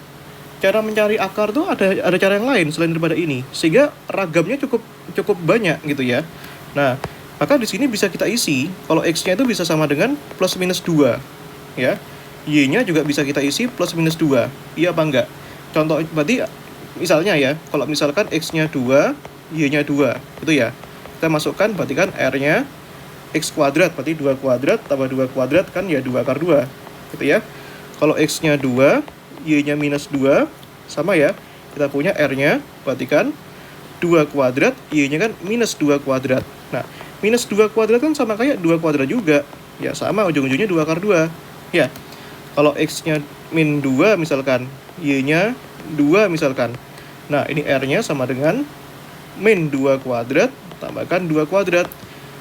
S1: cara mencari akar tuh ada cara yang lain selain daripada ini, sehingga ragamnya cukup banyak gitu ya. Nah, maka di sini bisa kita isi kalau x-nya itu bisa sama dengan plus minus 2 ya. Y-nya juga bisa kita isi plus minus 2. Iya apa enggak? Contoh berarti misalnya ya, kalau misalkan x-nya 2, y-nya 2 itu ya. Kita masukkan berarti kan r-nya x kuadrat, berarti 2 kuadrat tambah 2 kuadrat kan ya 2 akar 2 gitu ya. Kalau x-nya 2, y-nya minus 2 sama ya. Kita punya r-nya berarti kan 2 kuadrat, y-nya kan minus 2 kuadrat. Nah, minus 2 kuadrat kan sama kayak 2 kuadrat juga. Ya sama, ujung-ujungnya 2 akar 2. Ya, kalau x-nya min 2 misalkan, y-nya 2 misalkan. Nah, ini r-nya sama dengan min 2 kuadrat, tambahkan 2 kuadrat.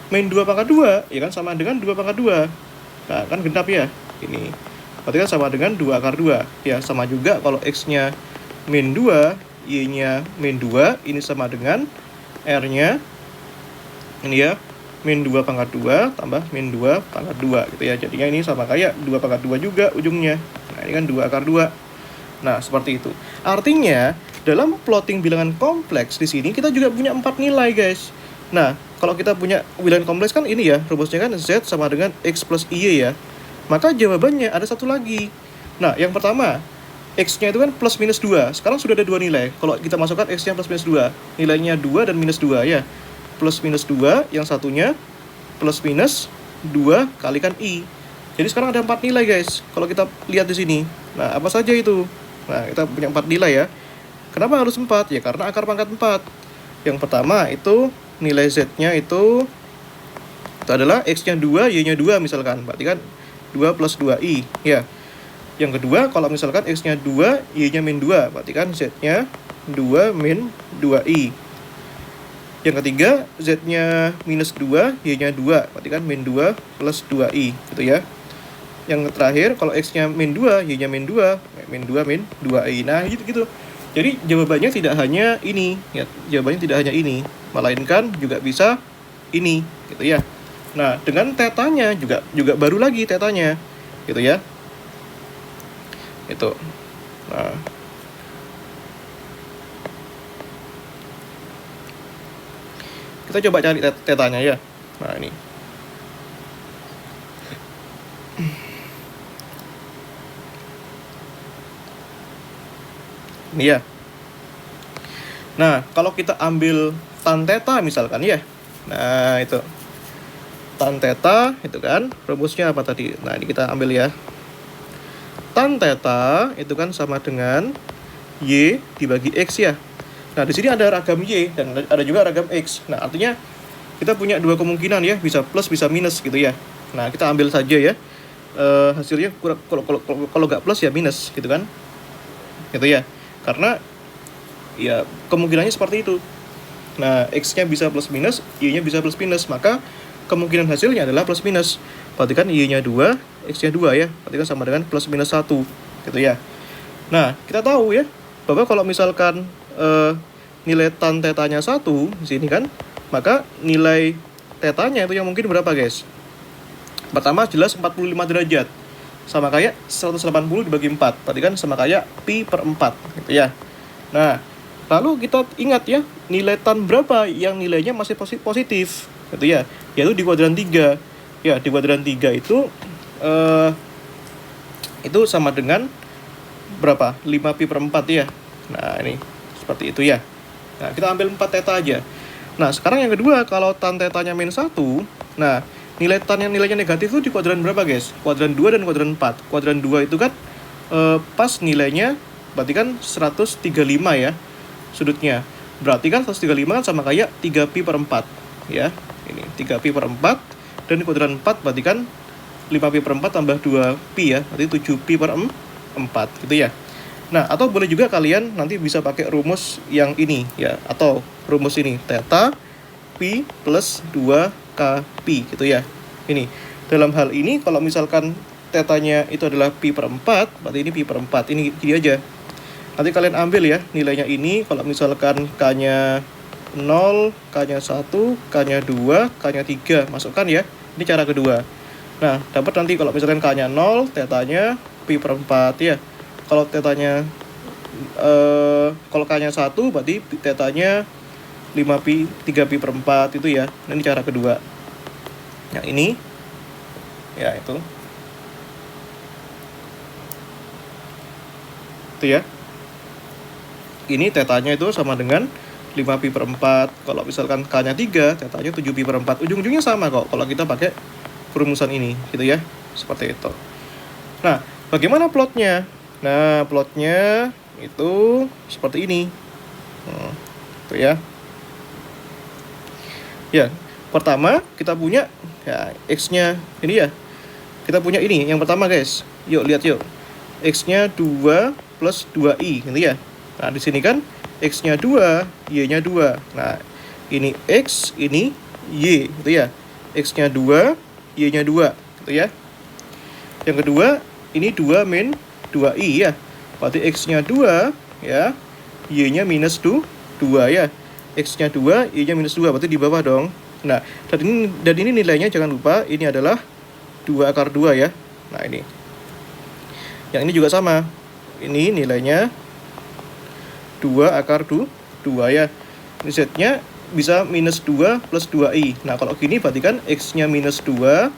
S1: Min 2 pangkat 2, ya kan sama dengan 2 pangkat 2. Nah, kan genap ya. Ini. Berarti kan sama dengan 2 akar 2. Ya, sama juga kalau x-nya min 2, y-nya min 2, ini sama dengan r-nya ini ya, min 2 pangkat 2 tambah min 2 pangkat 2 gitu ya. Jadinya ini sama kayak 2 pangkat 2 juga ujungnya. Nah, ini kan 2 akar 2. Nah, seperti itu. Artinya, dalam plotting bilangan kompleks di sini kita juga punya 4 nilai, guys. Nah, kalau kita punya bilangan kompleks kan ini ya, rumusnya kan Z sama dengan X plus Y ya. Maka jawabannya ada satu lagi. Nah, yang pertama, X-nya itu kan plus minus 2. Sekarang sudah ada 2 nilai. Kalau kita masukkan X-nya plus minus 2, nilainya 2 dan minus 2 ya. Plus minus 2, yang satunya plus minus 2 kalikan I. Jadi sekarang ada 4 nilai, guys. Kalau kita lihat di sini. Nah, apa saja itu? Nah, kita punya 4 nilai ya. Kenapa harus 4? Ya karena akar pangkat 4. Yang pertama itu nilai Z-nya itu adalah X-nya 2, Y-nya 2 misalkan. Berarti kan 2 plus 2I. Ya. Yang kedua, kalau misalkan X-nya 2, Y-nya min 2. Berarti kan Z-nya 2 min 2I. Yang ketiga, Z-nya minus 2, Y-nya 2. Berarti kan min 2 plus 2I. Gitu ya. Yang terakhir, kalau X-nya min 2, Y-nya min 2. Min 2 min 2I. Nah, gitu. Jadi, jawabannya tidak hanya ini. Ya, jawabannya tidak hanya ini. Melainkan juga bisa ini. Gitu ya. Nah, dengan tetanya juga baru lagi tetanya. Gitu ya. Itu. Nah. Kita coba cari tetanya ya. Nah, ini. Ini ya. Nah, kalau kita ambil tan theta misalkan ya. Nah, itu. Tan theta itu kan rumusnya apa tadi? Nah, ini kita ambil ya. Tan theta itu kan sama dengan Y dibagi X ya. Nah, di sini ada ragam Y dan ada juga ragam X. Nah, artinya kita punya dua kemungkinan ya, bisa plus bisa minus gitu ya. Nah, kita ambil saja ya. Hasilnya kalau nggak plus ya minus gitu kan. Gitu ya. Karena ya kemungkinannya seperti itu. Nah, X-nya bisa plus minus, Y-nya bisa plus minus. Maka kemungkinan hasilnya adalah plus minus. Berarti kan Y-nya 2, X-nya 2 ya. Berarti kan sama dengan plus minus 1 gitu ya. Nah, kita tahu ya bahwa kalau misalkan nilai tan tetanya 1 di sini kan, maka nilai tetanya itu yang mungkin berapa, guys? Pertama jelas 45 derajat. Sama kayak 180 dibagi 4. Berarti kan sama kayak pi per 4 gitu ya. Nah, lalu kita ingat ya, nilai tan berapa yang nilainya masih positif gitu ya, yaitu di kuadran 3. Ya, di kuadran 3 itu sama dengan berapa? 5 pi per 4 ya. Nah, ini seperti itu ya. Nah, kita ambil 4 theta aja. Nah, sekarang yang kedua, kalau tan tetanya min 1, nah, nilai tan yang nilainya negatif itu di kuadran berapa, guys? Kuadran 2 dan kuadran 4. Kuadran 2 itu kan pas nilainya, berarti kan 135 ya sudutnya. Berarti kan 135 kan sama kayak 3 pi per 4 ya. Ini 3 pi per 4, dan di kuadran 4 berarti kan 5 pi per 4 tambah 2 pi ya, berarti 7 pi per 4 gitu ya. Nah, atau boleh juga kalian nanti bisa pakai rumus yang ini ya, atau rumus ini, theta pi plus 2k pi gitu ya. Ini dalam hal ini kalau misalkan tetanya itu adalah pi per 4, berarti ini pi per 4. Ini gini aja. Nanti kalian ambil ya nilainya ini, kalau misalkan k-nya 0, k-nya 1, k-nya 2, k-nya 3, masukkan ya. Ini cara kedua. Nah, dapat nanti kalau misalkan k-nya 0, tetanya pi per 4 ya. Kalau tetanya kalau k-nya 1, berarti tetanya 5 pi, 3 pi per 4 itu ya. Ini cara kedua. Yang ini ya itu ya. Ini tetanya itu sama dengan 5 pi per 4. Kalau misalkan k-nya 3, tetanya 7 pi per 4. Ujung-ujungnya sama kok kalau kita pakai perumusan ini gitu ya. Seperti itu. Nah, bagaimana plotnya? Nah, plotnya itu seperti ini. Itu ya. Ya, pertama kita punya ya X-nya ini ya. Kita punya ini yang pertama, guys. Yuk lihat yuk. X-nya 2 plus 2i gitu ya. Nah, di sini kan X-nya 2, Y-nya 2. Nah, ini X, ini Y gitu ya. X-nya 2, Y-nya 2 gitu ya. Yang kedua, ini 2 min 2i ya. Berarti X-nya 2 ya, Y-nya minus 2 ya. X-nya 2, Y-nya minus 2, berarti di bawah dong. Nah, dan ini nilainya jangan lupa, ini adalah 2 akar 2 ya. Nah, ini. Yang ini juga sama. Ini nilainya 2 akar 2 ya. Ini Z-nya bisa minus 2 plus 2i. Nah, kalau gini berarti kan X-nya minus 2,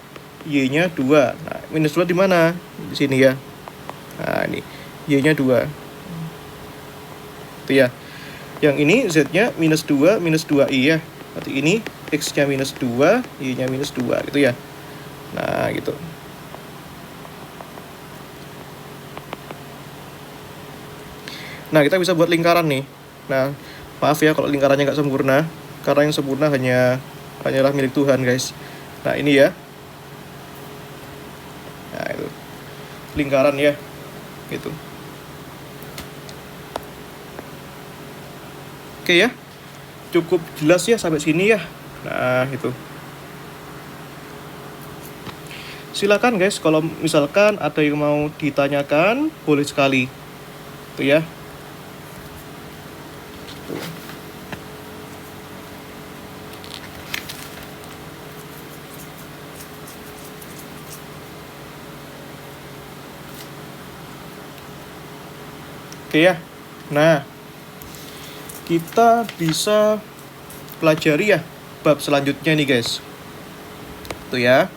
S1: Y-nya 2. Nah, minus 2 di mana? Di sini ya. Nah, ini Y-nya 2. Itu ya. Yang ini Z-nya minus 2 minus 2i ya. Berarti ini X-nya minus 2, Y-nya minus 2 gitu ya. Nah, gitu. Nah, kita bisa buat lingkaran nih. Nah, maaf ya kalau lingkarannya nggak sempurna, karena yang sempurna hanyalah milik Tuhan, guys. Nah, ini ya. Nah, itu lingkaran ya. Gitu. Oke ya. Cukup jelas ya sampai sini ya. Nah, itu. Silakan guys, kalau misalkan ada yang mau ditanyakan, boleh sekali. Itu ya. Oke ya. Nah, kita bisa pelajari ya bab selanjutnya nih, guys. Itu ya.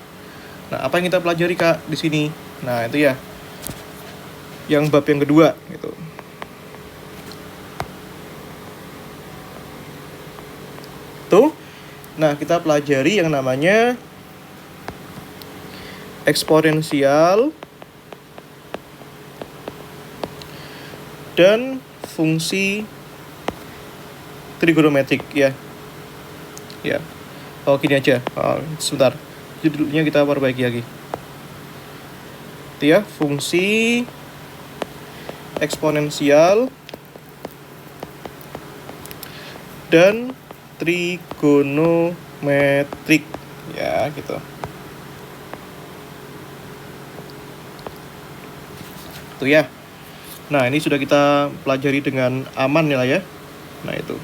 S1: Nah, apa yang kita pelajari, Kak, di sini? Nah, itu ya. Yang bab yang kedua gitu. Tuh. Nah, kita pelajari yang namanya eksponensial dan fungsi trigonometrik ya. Ya. Oh, gini aja. Sebentar. Judulnya kita perbaiki lagi. Itu ya, fungsi eksponensial dan trigonometrik ya gitu. Tuh ya. Nah, ini sudah kita pelajari dengan aman ya lah ya. Nah, itu.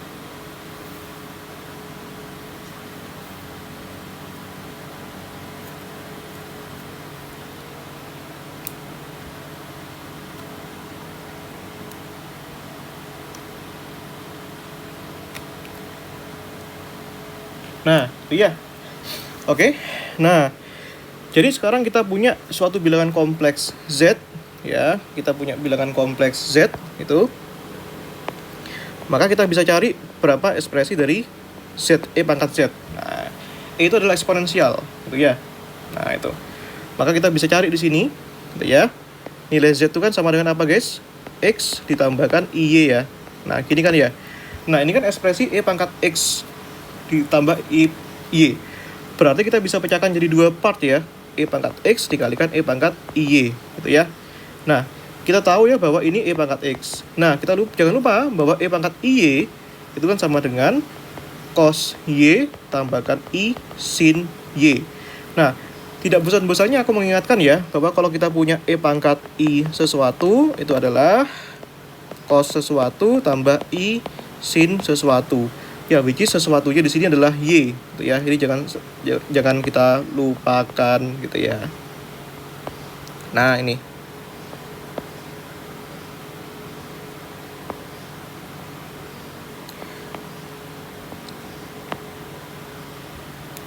S1: Nah, itu ya. Oke. Nah, jadi sekarang kita punya suatu bilangan kompleks Z, ya. Kita punya bilangan kompleks Z itu. Maka kita bisa cari berapa ekspresi dari Z E pangkat Z. Nah, E itu adalah eksponensial, gitu ya. Nah, itu. Maka kita bisa cari di sini, gitu ya. Nilai Z itu kan sama dengan apa, guys? X ditambahkan IY ya. Nah, gini kan ya. Nah, ini kan ekspresi E pangkat X ditambah IY. Berarti kita bisa pecahkan jadi dua part ya. E pangkat X dikalikan E pangkat IY, gitu ya. Nah, kita tahu ya bahwa ini E pangkat X. Nah, jangan lupa bahwa E pangkat IY itu kan sama dengan cos Y tambahkan I sin Y. Nah, tidak bosan-bosannya aku mengingatkan ya, bahwa kalau kita punya E pangkat I sesuatu, itu adalah cos sesuatu tambah I sin sesuatu. Ya, which is sesuatunya di sini adalah Y, gitu ya. Ini jangan kita lupakan, gitu ya. Nah, ini.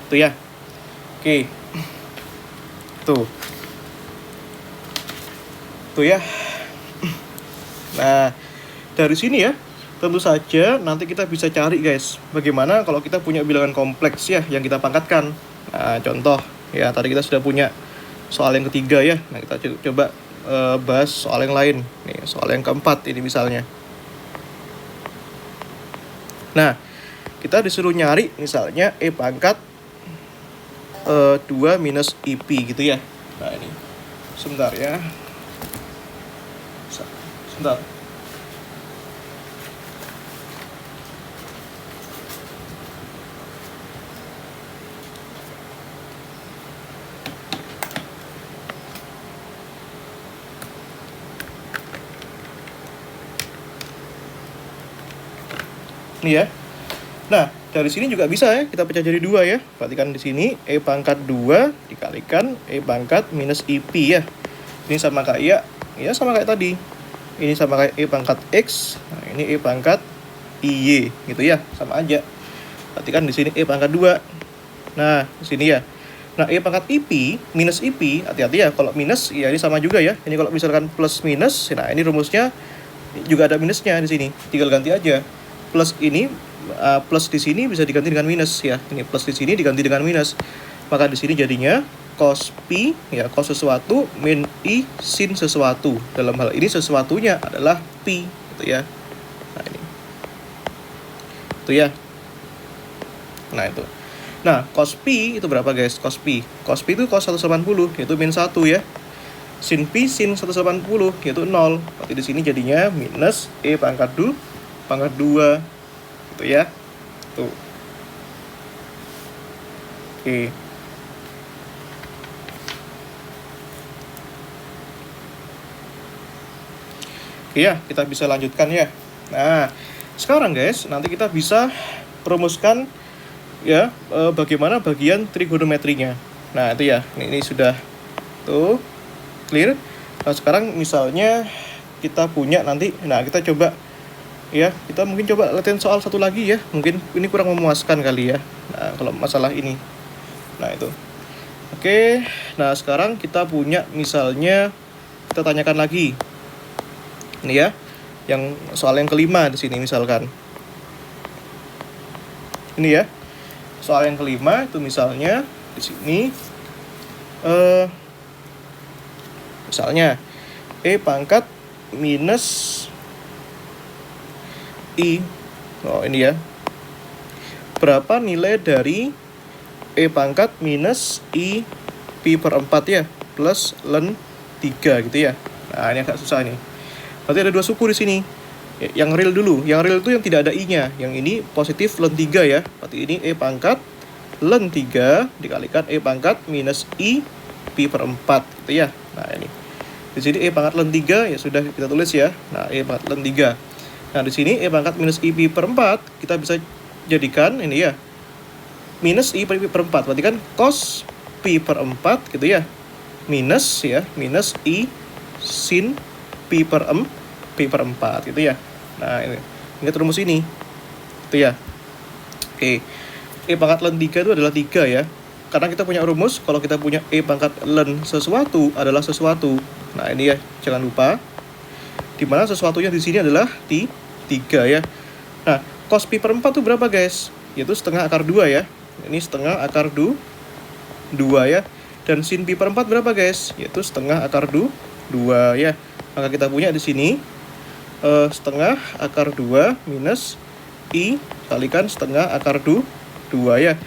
S1: Tuh ya. Oke. Tuh ya. Nah, dari sini ya, tentu saja nanti kita bisa cari guys, bagaimana kalau kita punya bilangan kompleks ya yang kita pangkatkan. Nah, contoh ya, tadi kita sudah punya soal yang ketiga ya. Nah, kita coba bahas soal yang lain. Nih, soal yang keempat ini misalnya. Nah, kita disuruh nyari misalnya E pangkat 2 minus IP gitu ya. Nah, ini sebentar ya. Sebentar. Ini ya. Nah, dari sini juga bisa ya, kita pecah jadi 2 ya. Perhatikan di sini E pangkat 2 dikalikan E pangkat minus IP ya. Ini sama kayak ya sama kayak tadi. Ini sama kayak E pangkat X. Nah, ini E pangkat IY gitu ya, sama aja. Perhatikan di sini E pangkat 2. Nah, di sini ya. Nah, E pangkat IP minus IP, hati-hati ya, kalau minus ya ini sama juga ya. Ini kalau misalkan plus minus, nah ini rumusnya juga ada minusnya di sini. Tinggal ganti aja. Plus ini plus di sini bisa diganti dengan minus ya. Ini plus di sini diganti dengan minus. Maka di sini jadinya cos P ya, cos sesuatu min I sin sesuatu. Dalam hal ini sesuatunya adalah P gitu ya. Nah, ini. Itu ya. Nah, itu. Nah, cos P itu berapa guys? Cos P. Cos P itu cos 180 yaitu min 1 ya. Sin P sin 180 yaitu 0. Berarti di sini jadinya minus E pangkat 2 gitu ya. Tuh. Oke. Ya, kita bisa lanjutkan ya. Nah, sekarang guys, nanti kita bisa rumuskan ya bagaimana bagian trigonometrinya. Nah, itu ya. Ini sudah tuh clear. Nah, sekarang misalnya kita punya nanti, nah kita coba ya, kita mungkin coba latihan soal satu lagi ya. Mungkin ini kurang memuaskan kali ya. Nah, kalau masalah ini. Nah, itu. Oke, nah sekarang kita punya misalnya, kita tanyakan lagi. Ini ya, yang soal yang kelima di sini misalkan. Ini ya, soal yang kelima itu misalnya di sini, misalnya E pangkat minus I. Oh, ini ya. Berapa nilai dari E pangkat minus I Pi per 4 ya, plus ln 3 gitu ya. Nah, ini agak susah nih. Berarti ada 2 suku di sini. Yang real dulu. Yang real itu yang tidak ada I-nya. Yang ini positif ln 3 ya. Berarti ini E pangkat ln 3 dikalikan E pangkat minus I pi per 4 gitu ya. Nah ini di sini E pangkat ln 3 ya sudah kita tulis ya. Nah E pangkat ln 3. Nah di sini E pangkat minus I pi per 4 kita bisa jadikan ini ya, minus I pi per 4, berarti kan cos pi per 4 gitu ya, minus ya, minus I sin pi per 4 gitu ya. Nah ini ingat rumus ini gitu ya. Oke, E pangkat ln 3 itu adalah 3 ya, karena kita punya rumus kalau kita punya E pangkat ln sesuatu adalah sesuatu. Nah ini ya, jangan lupa dimana sesuatunya di sini adalah di 3 ya. Nah cos pi per 4 itu berapa guys? Yaitu setengah akar 2 ya. Ini setengah akar 2 ya. Dan sin pi per 4 berapa guys? Yaitu setengah akar 2 ya. Maka kita punya di sini setengah akar 2 minus I kalikan setengah akar 2 ya.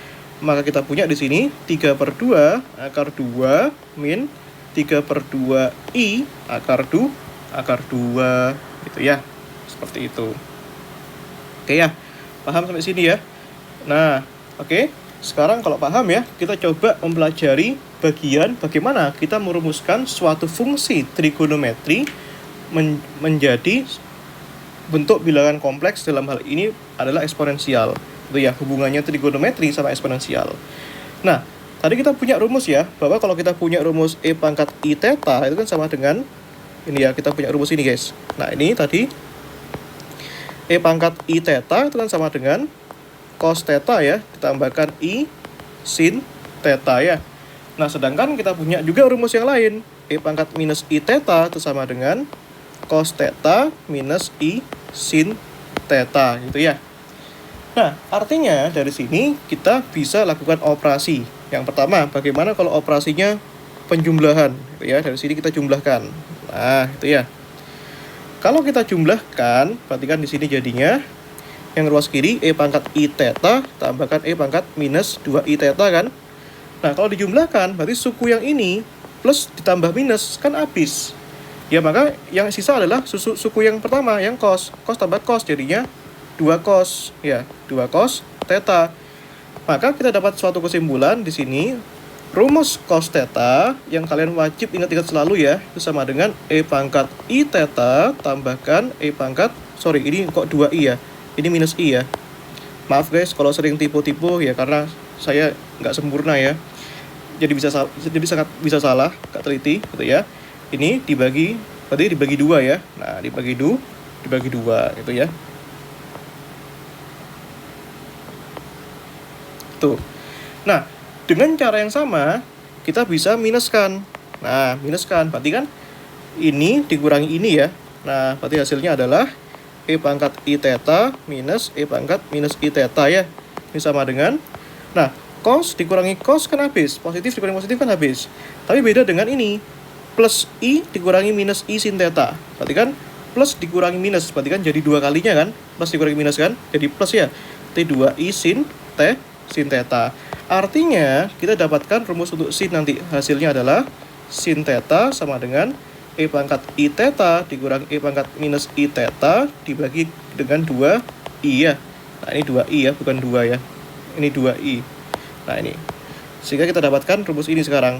S1: Maka kita punya di sini 3 per 2 akar 2 min 3 per 2 I akar 2 gitu ya. Seperti itu. Oke ya, paham sampai sini ya. Nah, oke. Sekarang kalau paham ya, kita coba mempelajari bagian bagaimana kita merumuskan suatu fungsi trigonometri menjadi bentuk bilangan kompleks. Dalam hal ini adalah eksponensial. Itu ya, hubungannya trigonometri sama eksponensial. Nah, tadi kita punya rumus ya, bahwa kalau kita punya rumus E pangkat I theta itu kan sama dengan ini ya, kita punya rumus ini guys. Nah, ini tadi E pangkat I theta itu kan sama dengan cos theta ya, ditambahkan I sin theta ya. Nah, sedangkan kita punya juga rumus yang lain. E pangkat minus I theta itu sama dengan cos theta minus I sin theta gitu ya. Nah, artinya dari sini kita bisa lakukan operasi. Yang pertama, bagaimana kalau operasinya penjumlahan gitu ya. Dari sini kita jumlahkan. Nah, itu ya. Kalau kita jumlahkan, perhatikan di sini jadinya yang ruas kiri E pangkat I theta tambahkan E pangkat minus 2I theta kan. Nah, kalau dijumlahkan berarti suku yang ini plus ditambah minus kan habis. Ya, maka yang sisa adalah suku yang pertama yang cos. Cos tambah cos jadinya 2 cos ya, 2 cos theta. Maka kita dapat suatu kesimpulan di sini. Rumus cos theta yang kalian wajib ingat-ingat selalu ya, itu sama dengan E pangkat I theta tambahkan E pangkat, sorry ini kok 2I ya, ini minus I ya. Maaf guys kalau sering tipu-tipu ya, karena saya nggak sempurna ya, jadi sangat bisa salah, nggak teliti gitu ya. Ini dibagi, berarti dibagi 2 ya. Nah dibagi 2 gitu ya. Tuh. Nah, dengan cara yang sama kita bisa minuskan. Nah, minuskan berarti kan ini dikurangi ini ya. Nah, berarti hasilnya adalah E pangkat I theta minus E pangkat minus I theta ya. Ini sama dengan, nah, cos dikurangi cos kan habis, positif dikurangi positif kan habis. Tapi beda dengan ini, plus I dikurangi minus I sin theta. Berarti kan plus dikurangi minus, berarti kan jadi 2 kalinya kan. Plus dikurangi minus kan, jadi plus ya. T2I sin theta. Artinya kita dapatkan rumus untuk sin nanti. Hasilnya adalah sin theta sama dengan E pangkat I theta dikurangi E pangkat minus I theta dibagi dengan 2I ya. Nah ini 2I ya, bukan 2 ya. Ini 2I. Nah ini. Sehingga kita dapatkan rumus ini sekarang.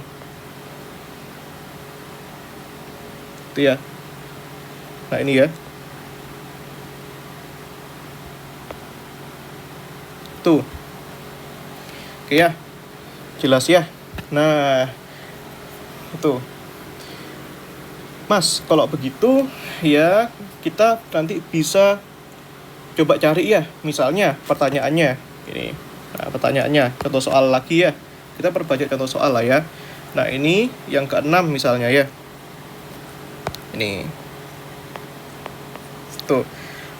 S1: Itu ya. Nah ini ya. Tuh. Oke ya, jelas ya. Nah, itu. Mas, kalau begitu ya kita nanti bisa coba cari ya. Misalnya pertanyaannya ini. Nah, pertanyaannya contoh soal lagi ya. Kita perbanyak contoh soal lah ya. Nah, ini yang ke-6 misalnya ya. Ini. Tuh.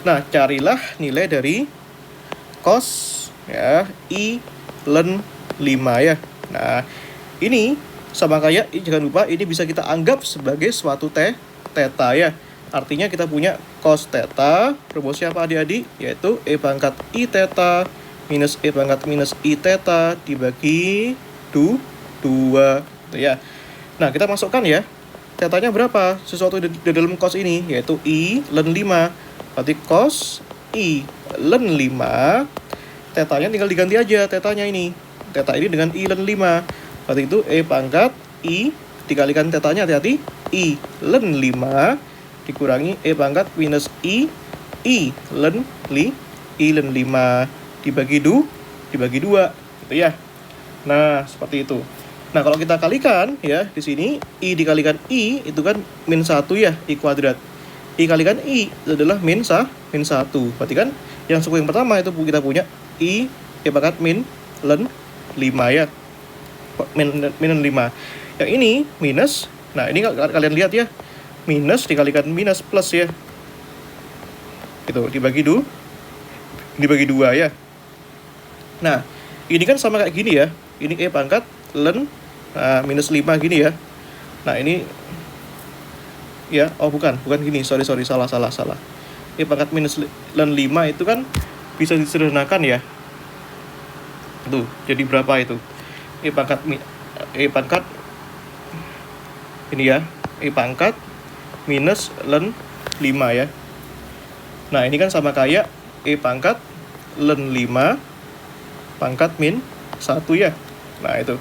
S1: Nah, carilah nilai dari cos ya I ln 5 ya. Nah, ini sama kayak, jangan lupa ini bisa kita anggap sebagai suatu theta ya. Artinya kita punya cos theta, rumusnya apa adik-adik? Yaitu E pangkat I theta minus E pangkat minus I theta dibagi 2 gitu ya. Nah, kita masukkan ya. Tetanya berapa? Sesuatu di dalam cos ini, yaitu I ln 5. Berarti cos I ln 5, tetanya tinggal diganti aja tetanya ini. theta ini dengan I ln 5. Berarti itu E pangkat I dikalikan tetanya, hati-hati, I ln 5 dikurangi E pangkat minus I ln 5 dibagi 2 gitu ya. Nah, seperti itu. Nah, kalau kita kalikan ya di sini I dikalikan I itu kan min 1 ya, I kuadrat. I kalikan I itu adalah min 1. Berarti kan yang suku yang pertama itu kita punya I E pangkat min ln 5 ya. Min 5. Yang ini minus. Nah, ini kalian lihat ya. Minus dikalikan minus plus ya. Itu dibagi 2 ya. Nah, ini kan sama kayak gini ya. Ini E pangkat ln minus 5 gini ya. Nah, ini ya, oh bukan gini. Sorry, salah. E pangkat minus ln 5 itu kan bisa disederhanakan ya. Tuh, jadi berapa itu? E pangkat ini ya. E pangkat minus ln 5 ya. Nah, ini kan sama kayak E pangkat ln 5 pangkat min 1 ya. Nah, itu.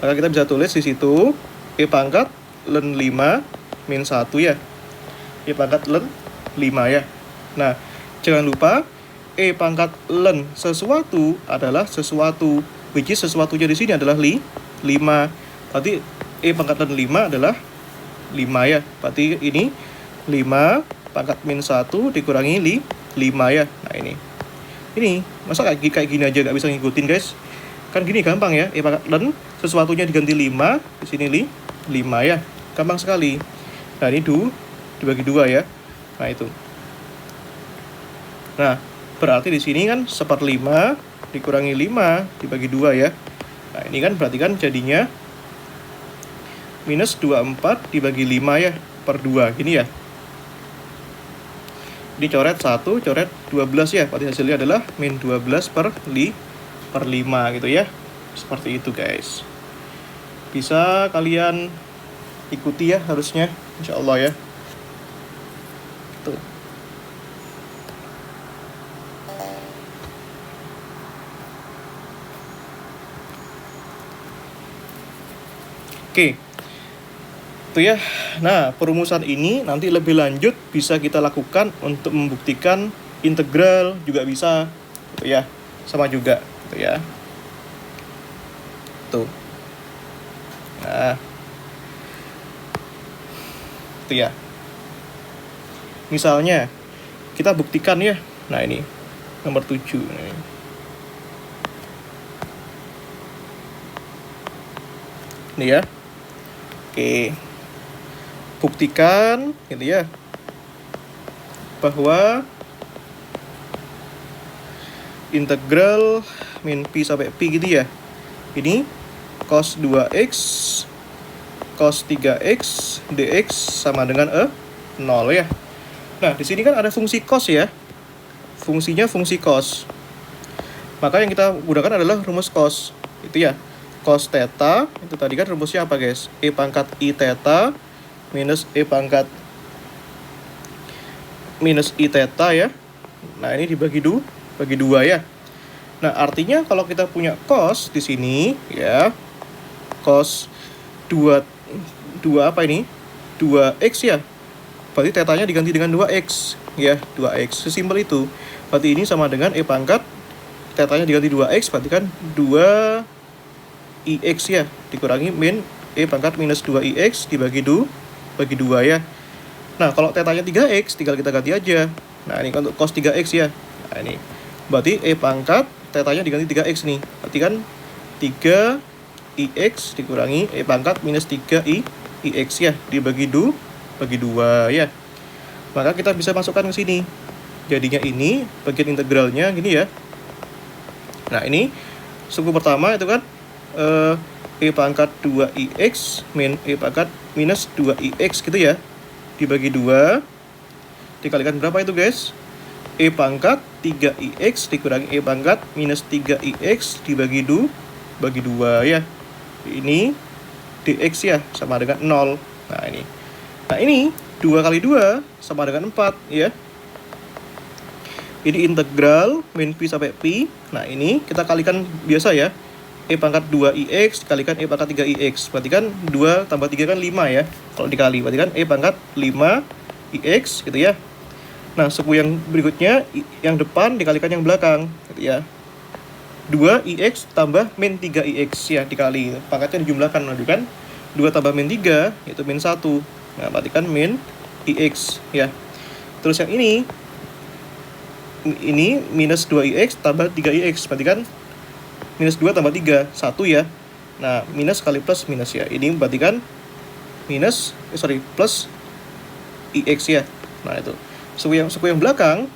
S1: Maka kita bisa tulis di situ E pangkat ln 5 min 1 ya. E pangkat ln 5 ya. Nah, jangan lupa E pangkat ln sesuatu adalah sesuatu, which is sesuatunya di sini adalah 5. Berarti E pangkat ln 5 adalah 5 ya. Berarti ini 5 pangkat min 1 dikurangi 5 ya. Nah, ini masa kayak gini aja nggak bisa ngikutin, guys? Kan gini gampang ya. E pangkat ln sesuatunya diganti 5, di sini 5 ya. Gampang sekali. Nah, ini dibagi 2 ya. Nah, itu. Nah, berarti di sini kan 1/5 dikurangi 5 dibagi 2 ya. Nah, ini kan berarti kan jadinya minus 24 dibagi 5 ya, per 2 gini ya. Ini coret 1, coret 12 ya. Berarti hasilnya adalah min 12 per 5 gitu ya. Seperti itu, guys. Bisa kalian ikuti ya harusnya, insya Allah ya. Tuh. Oke. Itu ya. Nah, perumusan ini nanti lebih lanjut bisa kita lakukan untuk membuktikan integral juga bisa, gitu ya. Sama juga, gitu ya. Tuh. Nah, itu ya. Misalnya kita buktikan ya. Nah, ini nomor 7 ini ya. Oke. Buktikan gitu ya bahwa integral min pi sampai pi gitu ya. Ini cos 2x cos 3x dx sama dengan 0 ya. Nah, di sini kan ada fungsi cos ya. Fungsinya fungsi cos. Maka yang kita gunakan adalah rumus cos. Itu ya. Cos theta itu tadi kan rumusnya apa, guys? E pangkat I theta minus E pangkat minus I theta ya. Nah, ini dibagi 2 ya. Nah, artinya kalau kita punya cos di sini ya, cos 2 apa ini? 2x ya. Berarti tetanya diganti dengan 2x ya, 2x. Sesimpel itu. Berarti ini sama dengan E pangkat tetanya diganti 2x, berarti kan 2ix ya, dikurangi min E pangkat minus 2ix dibagi 2 ya. Nah, kalau tetanya 3x tinggal kita ganti aja. Nah, ini untuk cos 3x ya. Nah, ini berarti E pangkat tetanya diganti 3x nih. Berarti kan 3ix dikurangi E pangkat minus 3ix ya, dibagi 2 ya. Maka kita bisa masukkan ke sini. Jadinya ini bagian integralnya gini ya. Nah, ini suku pertama itu kan E pangkat 2ix min E pangkat minus 2ix gitu ya, dibagi 2 dikalikan berapa itu, guys? E pangkat 3ix dikurangi E pangkat minus 3ix dibagi 2 ya. Ini dx ya sama dengan 0. Nah, ini 2 kali 2 sama dengan 4 ya. Ini integral min pi sampai pi. Nah, ini kita kalikan biasa ya. E pangkat 2IX dikalikan E pangkat 3IX. Berarti kan 2 tambah 3 kan 5 ya. Kalau dikali, berarti kan E pangkat 5IX gitu ya. Nah, suku yang berikutnya, yang depan dikalikan yang belakang gitu ya. 2IX tambah min 3IX ya, dikali. Pangkatnya dijumlahkan, nanti kan 2 tambah min 3, itu min 1. Nah, berarti kan min IX ya. Terus yang ini minus 2IX tambah 3IX, berarti kan minus 2 tambah 3, 1 ya. Nah, minus kali plus minus ya. Ini berarti kan plus IX ya. Nah, itu. Suku yang belakang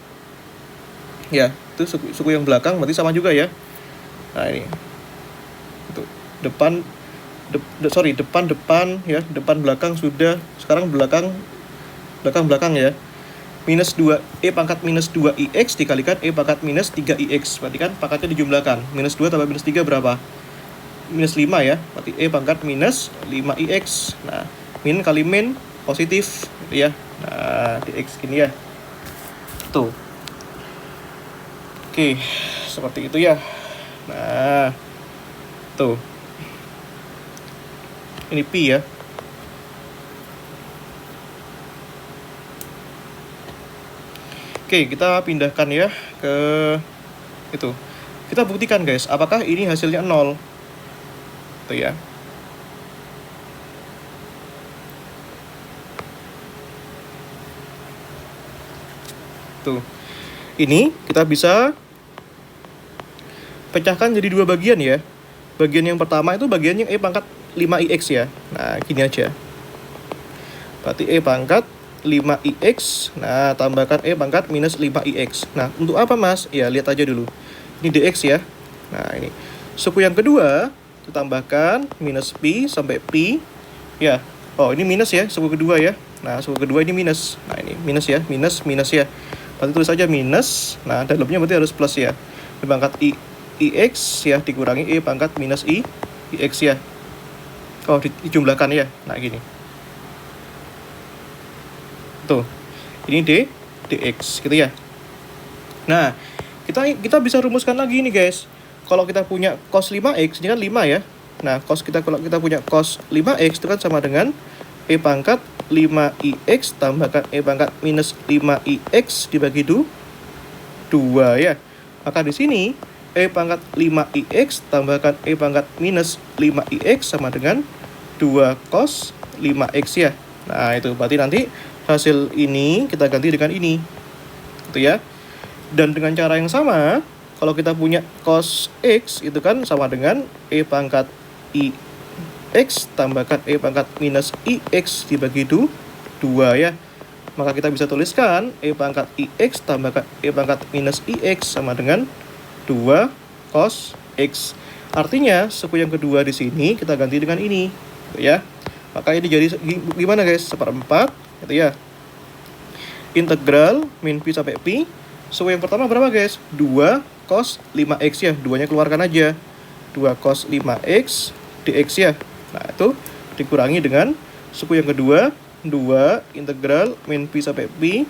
S1: ya, itu suku yang belakang berarti sama juga ya. Nah, ini. Itu. Depan ya. Depan belakang sudah. Sekarang belakang ya. Minus 2 E pangkat minus 2IX dikalikan E pangkat minus 3IX. Berarti kan pangkatnya dijumlahkan. Minus 2 tambah minus 3 berapa? Minus 5 ya. Berarti E pangkat minus 5IX. Nah, min kali min positif gitu ya. Nah, dx gini ya. Tuh. Oke, seperti itu ya. Nah, tuh. Ini pi ya. Oke, kita pindahkan ya ke itu. Kita buktikan guys, apakah ini hasilnya 0. Tuh ya. Tuh. Ini kita bisa pecahkan jadi 2 bagian ya. Bagian yang pertama itu bagian yang E pangkat 5IX ya. Nah, gini aja. Berarti E pangkat 5IX, nah tambahkan E pangkat minus 5IX. Nah, untuk apa mas? Ya, lihat aja dulu. Ini dx ya. Nah, ini. Suku yang kedua, ditambahkan minus pi sampai pi. Ya, oh ini minus ya, suku kedua ya. Nah, suku kedua ini minus. Nah, ini minus ya, minus ya. Berarti tulis saja minus, nah dalamnya berarti harus plus ya. E pangkat IX ya, dikurangi E pangkat minus IX ya. Oh, dijumlahkan ya. Nah, gini. Tuh, ini dx gitu ya. Nah, kita bisa rumuskan lagi nih guys. Kalau kita punya cos 5x, ini kan 5 ya. Nah, kalau kita punya cos 5x itu kan sama dengan E pangkat 5IX tambahkan E pangkat minus 5IX dibagi 2 ya. Maka di sini E pangkat 5IX tambahkan E pangkat minus 5IX sama dengan 2 cos 5x ya. Nah, itu berarti nanti hasil ini kita ganti dengan ini. Gitu ya. Dan dengan cara yang sama, kalau kita punya cos x itu kan sama dengan E pangkat IX tambahkan E pangkat minus IX dibagi 2 ya. Maka kita bisa tuliskan E pangkat IX tambahkan E pangkat minus IX sama dengan 2 cos x. Artinya, suku yang kedua di sini kita ganti dengan ini. Gitu ya. Maka ini jadi gimana guys? 1/4 gitu ya. Integral min pi sampai pi. Suku yang pertama berapa guys? 2 cos 5x ya. 2-nya keluarkan aja. 2 cos 5x dx ya. Nah, itu dikurangi dengan suku yang kedua, 2 integral min pi sampai pi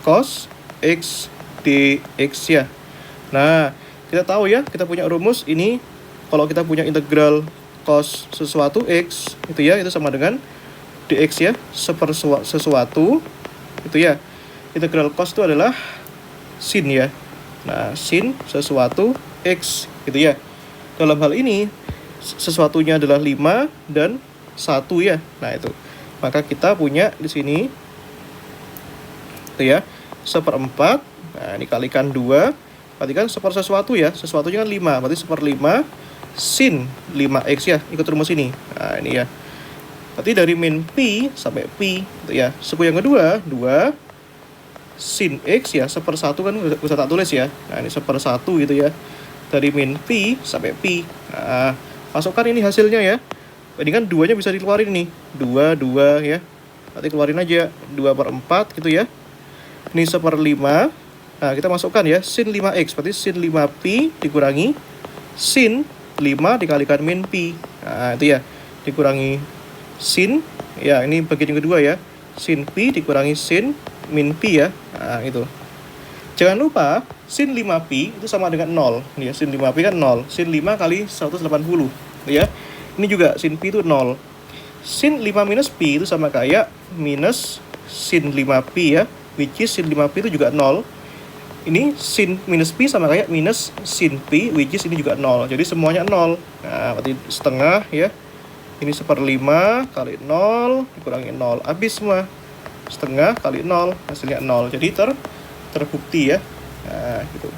S1: cos x dx ya. Nah, kita tahu ya, kita punya rumus ini. Kalau kita punya integral cos sesuatu x itu ya, itu sama dengan dx ya, sesuatu itu ya. Integral cos itu adalah sin ya. Nah, sin sesuatu x gitu ya. Dalam hal ini sesuatunya adalah 5 dan 1 ya. Nah, itu. Maka kita punya di sini itu ya, 1/4. Nah, dikalikan 2. Berarti kan sesuatu ya. Sesuatunya kan 5. Berarti 1/5 sin 5x ya. Ikut rumus ini. Nah, ini ya. Berarti dari min pi sampai pi gitu ya. Suku yang kedua, 2 sin x ya. 1/1 kan bisa tak tulis ya. Nah, ini 1/1 gitu ya. Dari min pi sampai pi. Nah, masukkan ini hasilnya ya. Ini kan 2-nya bisa dikeluarin nih. 2 ya. Nanti keluarin aja 2/4 gitu ya. Ini 1/5. Nah, kita masukkan ya sin 5x. Berarti sin 5pi dikurangi sin 5 dikalikan min pi. Nah, itu ya. Dikurangi sin. Ya, ini bagian yang kedua ya. Sin pi dikurangi sin min pi ya. Nah, itu. Jangan lupa sin 5pi itu sama dengan 0. Ini ya, sin 5pi kan 0. Sin 5 kali 180. Ya. Ini juga sin pi itu 0. Sin 5 minus pi itu sama kayak minus sin 5pi ya, which is sin 5pi itu juga 0. Ini sin minus pi sama kayak minus sin pi, which is ini juga 0. Jadi semuanya 0. Nah, berarti setengah ya. Ini 1/5 kali 0 dikurangi 0. Habis semua. Setengah kali 0, hasilnya 0. Jadi terbukti ya. Nah, gitu.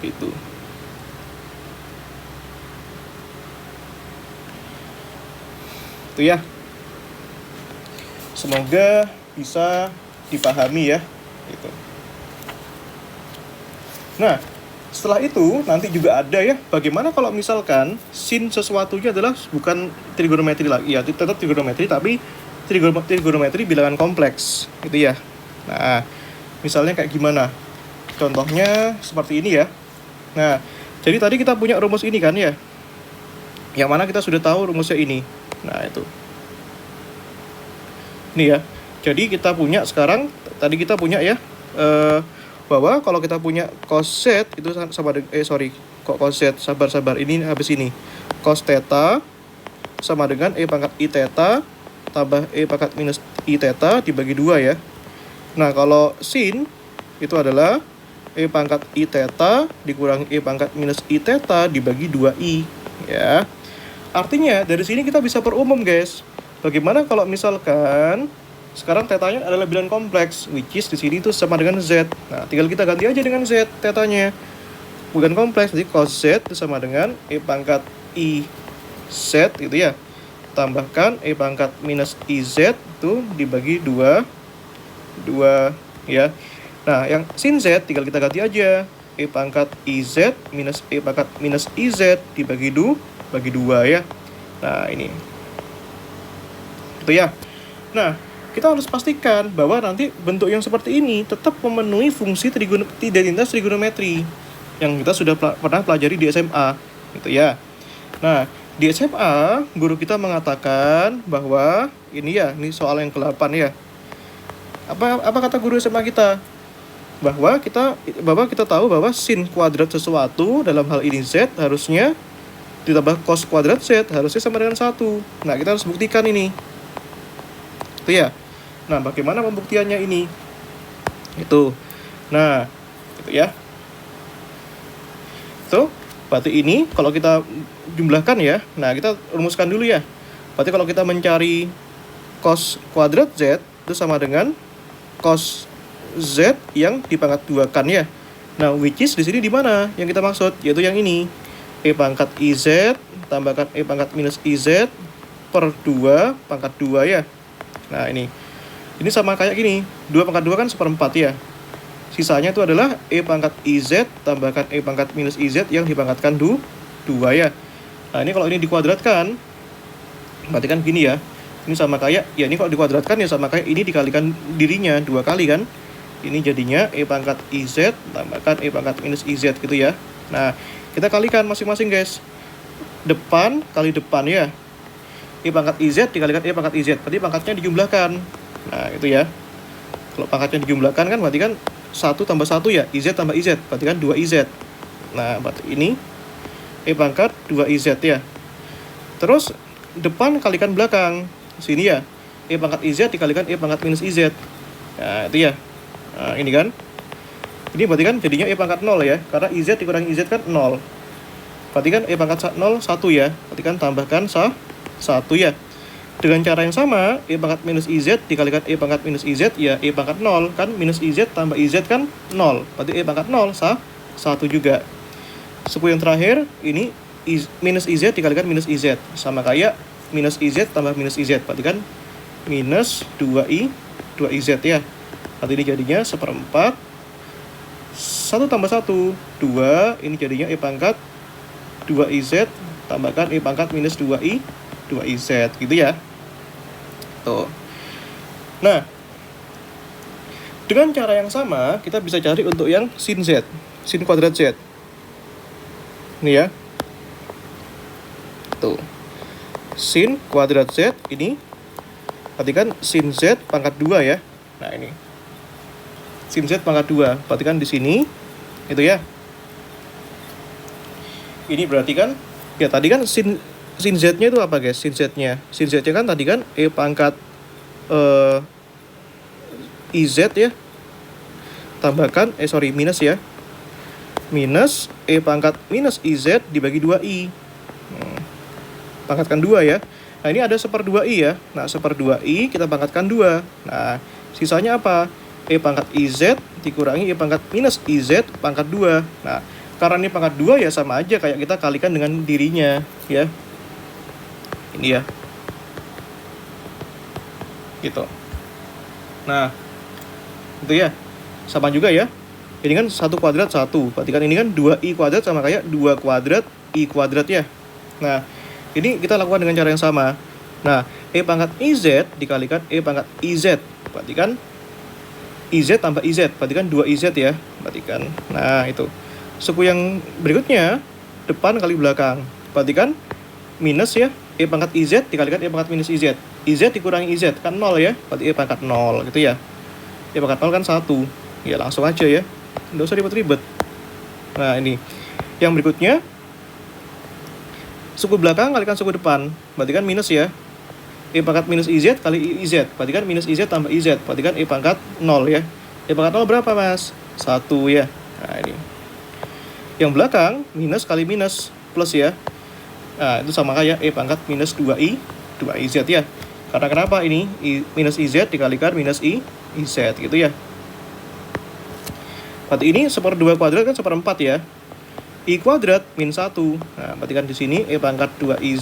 S1: Itu. Itu ya. Semoga bisa dipahami ya. Gitu. Nah, setelah itu nanti juga ada ya, bagaimana kalau misalkan sin sesuatunya adalah bukan trigonometri lagi ya, tetap trigonometri tapi trigonometri bilangan kompleks gitu ya. Nah, misalnya kayak gimana? Contohnya seperti ini ya. Nah, jadi tadi kita punya rumus ini kan ya, yang mana kita sudah tahu rumusnya ini. Nah, itu ini ya. Jadi kita punya sekarang, tadi kita punya ya, bahwa kalau kita punya cos z itu sama dengan, kok cos z, sabar, ini habis ini. Cos theta sama dengan e pangkat i theta tambah e pangkat minus i theta dibagi 2 ya. Nah, kalau sin itu adalah e pangkat i theta dikurangi e pangkat minus i theta dibagi 2i ya. Artinya dari sini kita bisa perumum guys. Bagaimana kalau misalkan sekarang tetanya adalah bilangan kompleks, which is di sini itu sama dengan z. Nah, tinggal kita ganti aja dengan z tetanya. Bukan kompleks, jadi cos z itu sama dengan e pangkat i z gitu ya. Tambahkan e pangkat minus i z itu dibagi 2 ya. Nah, yang sin z tinggal kita ganti aja. E pangkat i z minus e pangkat minus i z dibagi 2 ya. Nah, ini. Itu ya. Nah, kita harus pastikan bahwa nanti bentuk yang seperti ini tetap memenuhi fungsi identitas trigonometri yang kita sudah pernah pelajari di SMA, gitu ya. Nah, di SMA guru kita mengatakan bahwa ini ya, ini soal yang ke-8 ya. Apa kata guru SMA kita? Bahwa kita tahu bahwa sin kuadrat sesuatu dalam hal ini z harusnya ditambah cos kuadrat z harusnya sama dengan 1. Nah, kita harus buktikan ini. Itu ya. Nah, bagaimana pembuktiannya ini? Itu. Nah, itu ya. Itu. Berarti ini kalau kita jumlahkan ya. Nah, kita rumuskan dulu ya. Berarti kalau kita mencari cos kuadrat z itu sama dengan cos z yang dipangkat 2 kan ya. Nah, which is di sini di mana yang kita maksud? Yaitu yang ini. E pangkat iz tambahkan e pangkat minus iz per 2 pangkat 2 ya. Nah, ini sama kayak gini. 2 pangkat 2 kan 1/4 ya. Sisanya itu adalah e pangkat iz tambahkan e pangkat minus iz yang dipangkatkan 2 ya. Nah, ini kalau ini dikuadratkan berarti kan gini ya. Ini sama kayak, ya ini kalau dikuadratkan ya sama kayak ini dikalikan dirinya 2 kali kan. Ini jadinya e pangkat iz tambahkan e pangkat minus iz gitu ya. Nah, kita kalikan masing-masing guys. Depan kali depan ya. E pangkat iz dikalikan e pangkat iz. Berarti pangkatnya dijumlahkan. Nah, itu ya. Kalau pangkatnya dijumlahkan kan berarti kan 1 tambah 1 ya. iz tambah iz. Berarti kan 2iz. Nah, berarti ini e pangkat 2iz ya. Terus depan kalikan belakang. Sini ya. E pangkat iz dikalikan e pangkat minus iz. Nah, itu ya. Nah, ini kan. Ini berarti kan jadinya e pangkat 0 ya. Karena iz dikurangi iz kan 0. Berarti kan e pangkat 0 1 ya. Berarti kan tambahkan 1 ya. Dengan cara yang sama, e pangkat minus iz dikalikan e pangkat minus iz ya e pangkat 0 kan, minus iz tambah iz kan 0. Berarti e pangkat 0 1 juga. Suku yang terakhir ini minus iz dikalikan minus iz sama kayak minus iz tambah minus iz. Berarti kan minus 2iz ya. Berarti ini jadinya 1/4 1 tambah 1 2, ini jadinya e pangkat 2iz tambahkan e pangkat minus 2iz gitu ya. Tuh. Nah, dengan cara yang sama kita bisa cari untuk yang sin z, sin kuadrat z. Ini ya. Tuh. Sin kuadrat z ini berarti kan sin z pangkat 2 ya. Nah, ini. sin Z pangkat 2. Berarti kan di sini itu ya. Ini berarti kan ya tadi kan sin Z-nya itu apa guys? Sin Z-nya kan tadi kan E pangkat IZ ya. Tambahkan minus ya. Minus E pangkat minus IZ dibagi 2I. Pangkatkan 2 ya. Nah, ini ada 1/2I ya. Nah, 1/2I kita pangkatkan 2. Nah, sisanya apa? E pangkat IZ dikurangi E pangkat minus IZ pangkat 2. Nah, karena ini pangkat 2 ya sama aja kayak kita kalikan dengan dirinya ya. Ini ya. Gitu. Nah, itu ya. Sama juga ya. Ini kan 1 kuadrat 1. Berarti kan ini kan 2I kuadrat sama kayak 2 kuadrat I kuadrat ya. Nah, ini kita lakukan dengan cara yang sama. Nah, E pangkat IZ dikalikan E pangkat IZ. Berarti kan IZ tambah IZ. Berarti kan 2IZ ya. Berarti kan. Nah, itu. Suku yang berikutnya, depan kali belakang. Berarti kan minus ya. E pangkat IZ dikalikan E pangkat minus IZ. IZ dikurangi IZ. Kan 0 ya. Berarti E pangkat 0 gitu ya. E pangkat 0 kan 1. Ya, langsung aja ya. Nggak usah ribet-ribet. Nah, ini. Yang berikutnya, suku belakang kalikan suku depan. Berarti kan minus ya. E pangkat minus IZ kali IZ. Berarti kan minus IZ tambah IZ. Berarti kan E pangkat 0 ya. E pangkat 0 berapa mas? 1 ya. Nah, ini. Yang belakang, minus kali minus. Plus ya. Nah, itu sama kayak E pangkat minus 2I. 2IZ ya. Karena kenapa ini? Minus IZ dikalikan minus IZ gitu ya. Berarti ini 1/2 kuadrat kan 1/4 ya. I kuadrat min 1. Nah, berarti kan di sini E pangkat 2I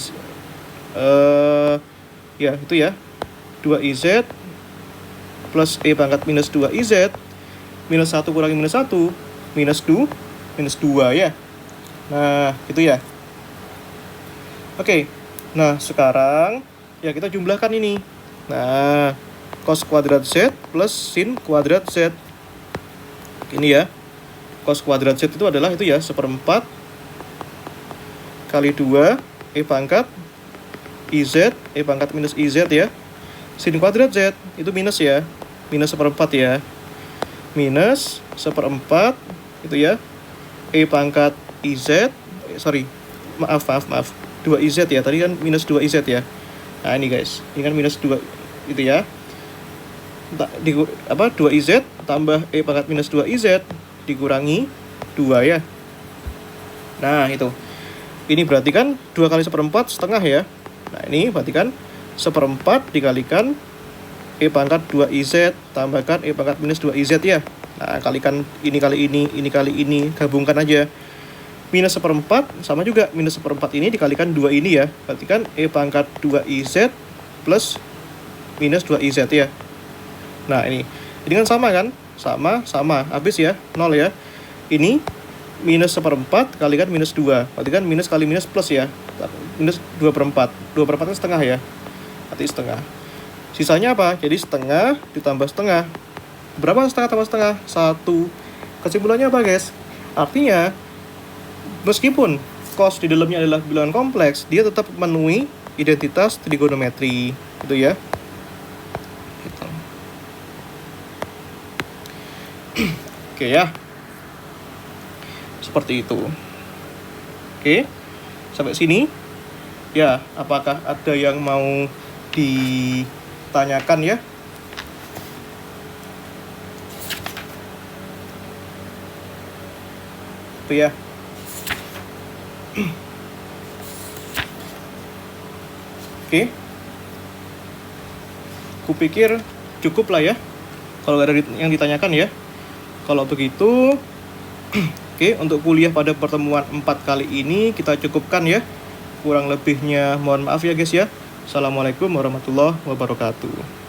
S1: ya itu ya. 2IZ plus E pangkat minus 2IZ minus 1 kurangi minus 1 minus 2 ya. Nah, itu ya. Oke. Nah, sekarang ya kita jumlahkan ini. Nah, cos kuadrat Z plus sin kuadrat Z. Ini ya. Cos kuadrat Z itu adalah itu ya 1/4 kali 2 E pangkat IZ E pangkat minus IZ ya. Sin kuadrat Z itu minus ya. Minus 1/4 ya. Minus 1/4 itu ya. E pangkat IZ maaf 2IZ ya. Tadi kan minus 2IZ ya. Nah, ini guys. Ini kan minus 2 itu ya. 2IZ tambah E pangkat minus 2IZ dikurangi 2 ya. Nah, itu. Ini berarti kan 2 kali 1/4 setengah ya. Nah, ini berarti kan 1/4 dikalikan E pangkat 2IZ tambahkan E pangkat minus 2IZ ya. Nah, kalikan ini kali ini, gabungkan aja. Minus 1/4 sama juga. Minus 1/4 ini dikalikan 2 ini ya. Berarti kan E pangkat 2IZ plus minus 2IZ ya. Nah, ini kan sama kan? Sama. Habis ya, 0 ya. Ini minus 1/4 kalikan minus 2. Berarti kan minus kali minus plus ya. Minus 2/4. 2/4 kan setengah ya. Berarti setengah. Sisanya apa? Jadi setengah ditambah setengah. Berapa setengah tambah setengah? 1. Kesimpulannya apa guys? Artinya, meskipun cos di dalamnya adalah bilangan kompleks, dia tetap memenuhi identitas trigonometri. Gitu ya. Oke ya. Seperti itu. Oke. Sampai sini. Ya, apakah ada yang mau ditanyakan ya? Itu ya. Oke. Kupikir cukup lah ya. Kalau ada yang ditanyakan ya. Kalau begitu, oke, untuk kuliah pada pertemuan 4 kali ini kita cukupkan ya. Kurang lebihnya mohon maaf ya guys ya. Assalamualaikum warahmatullahi wabarakatuh.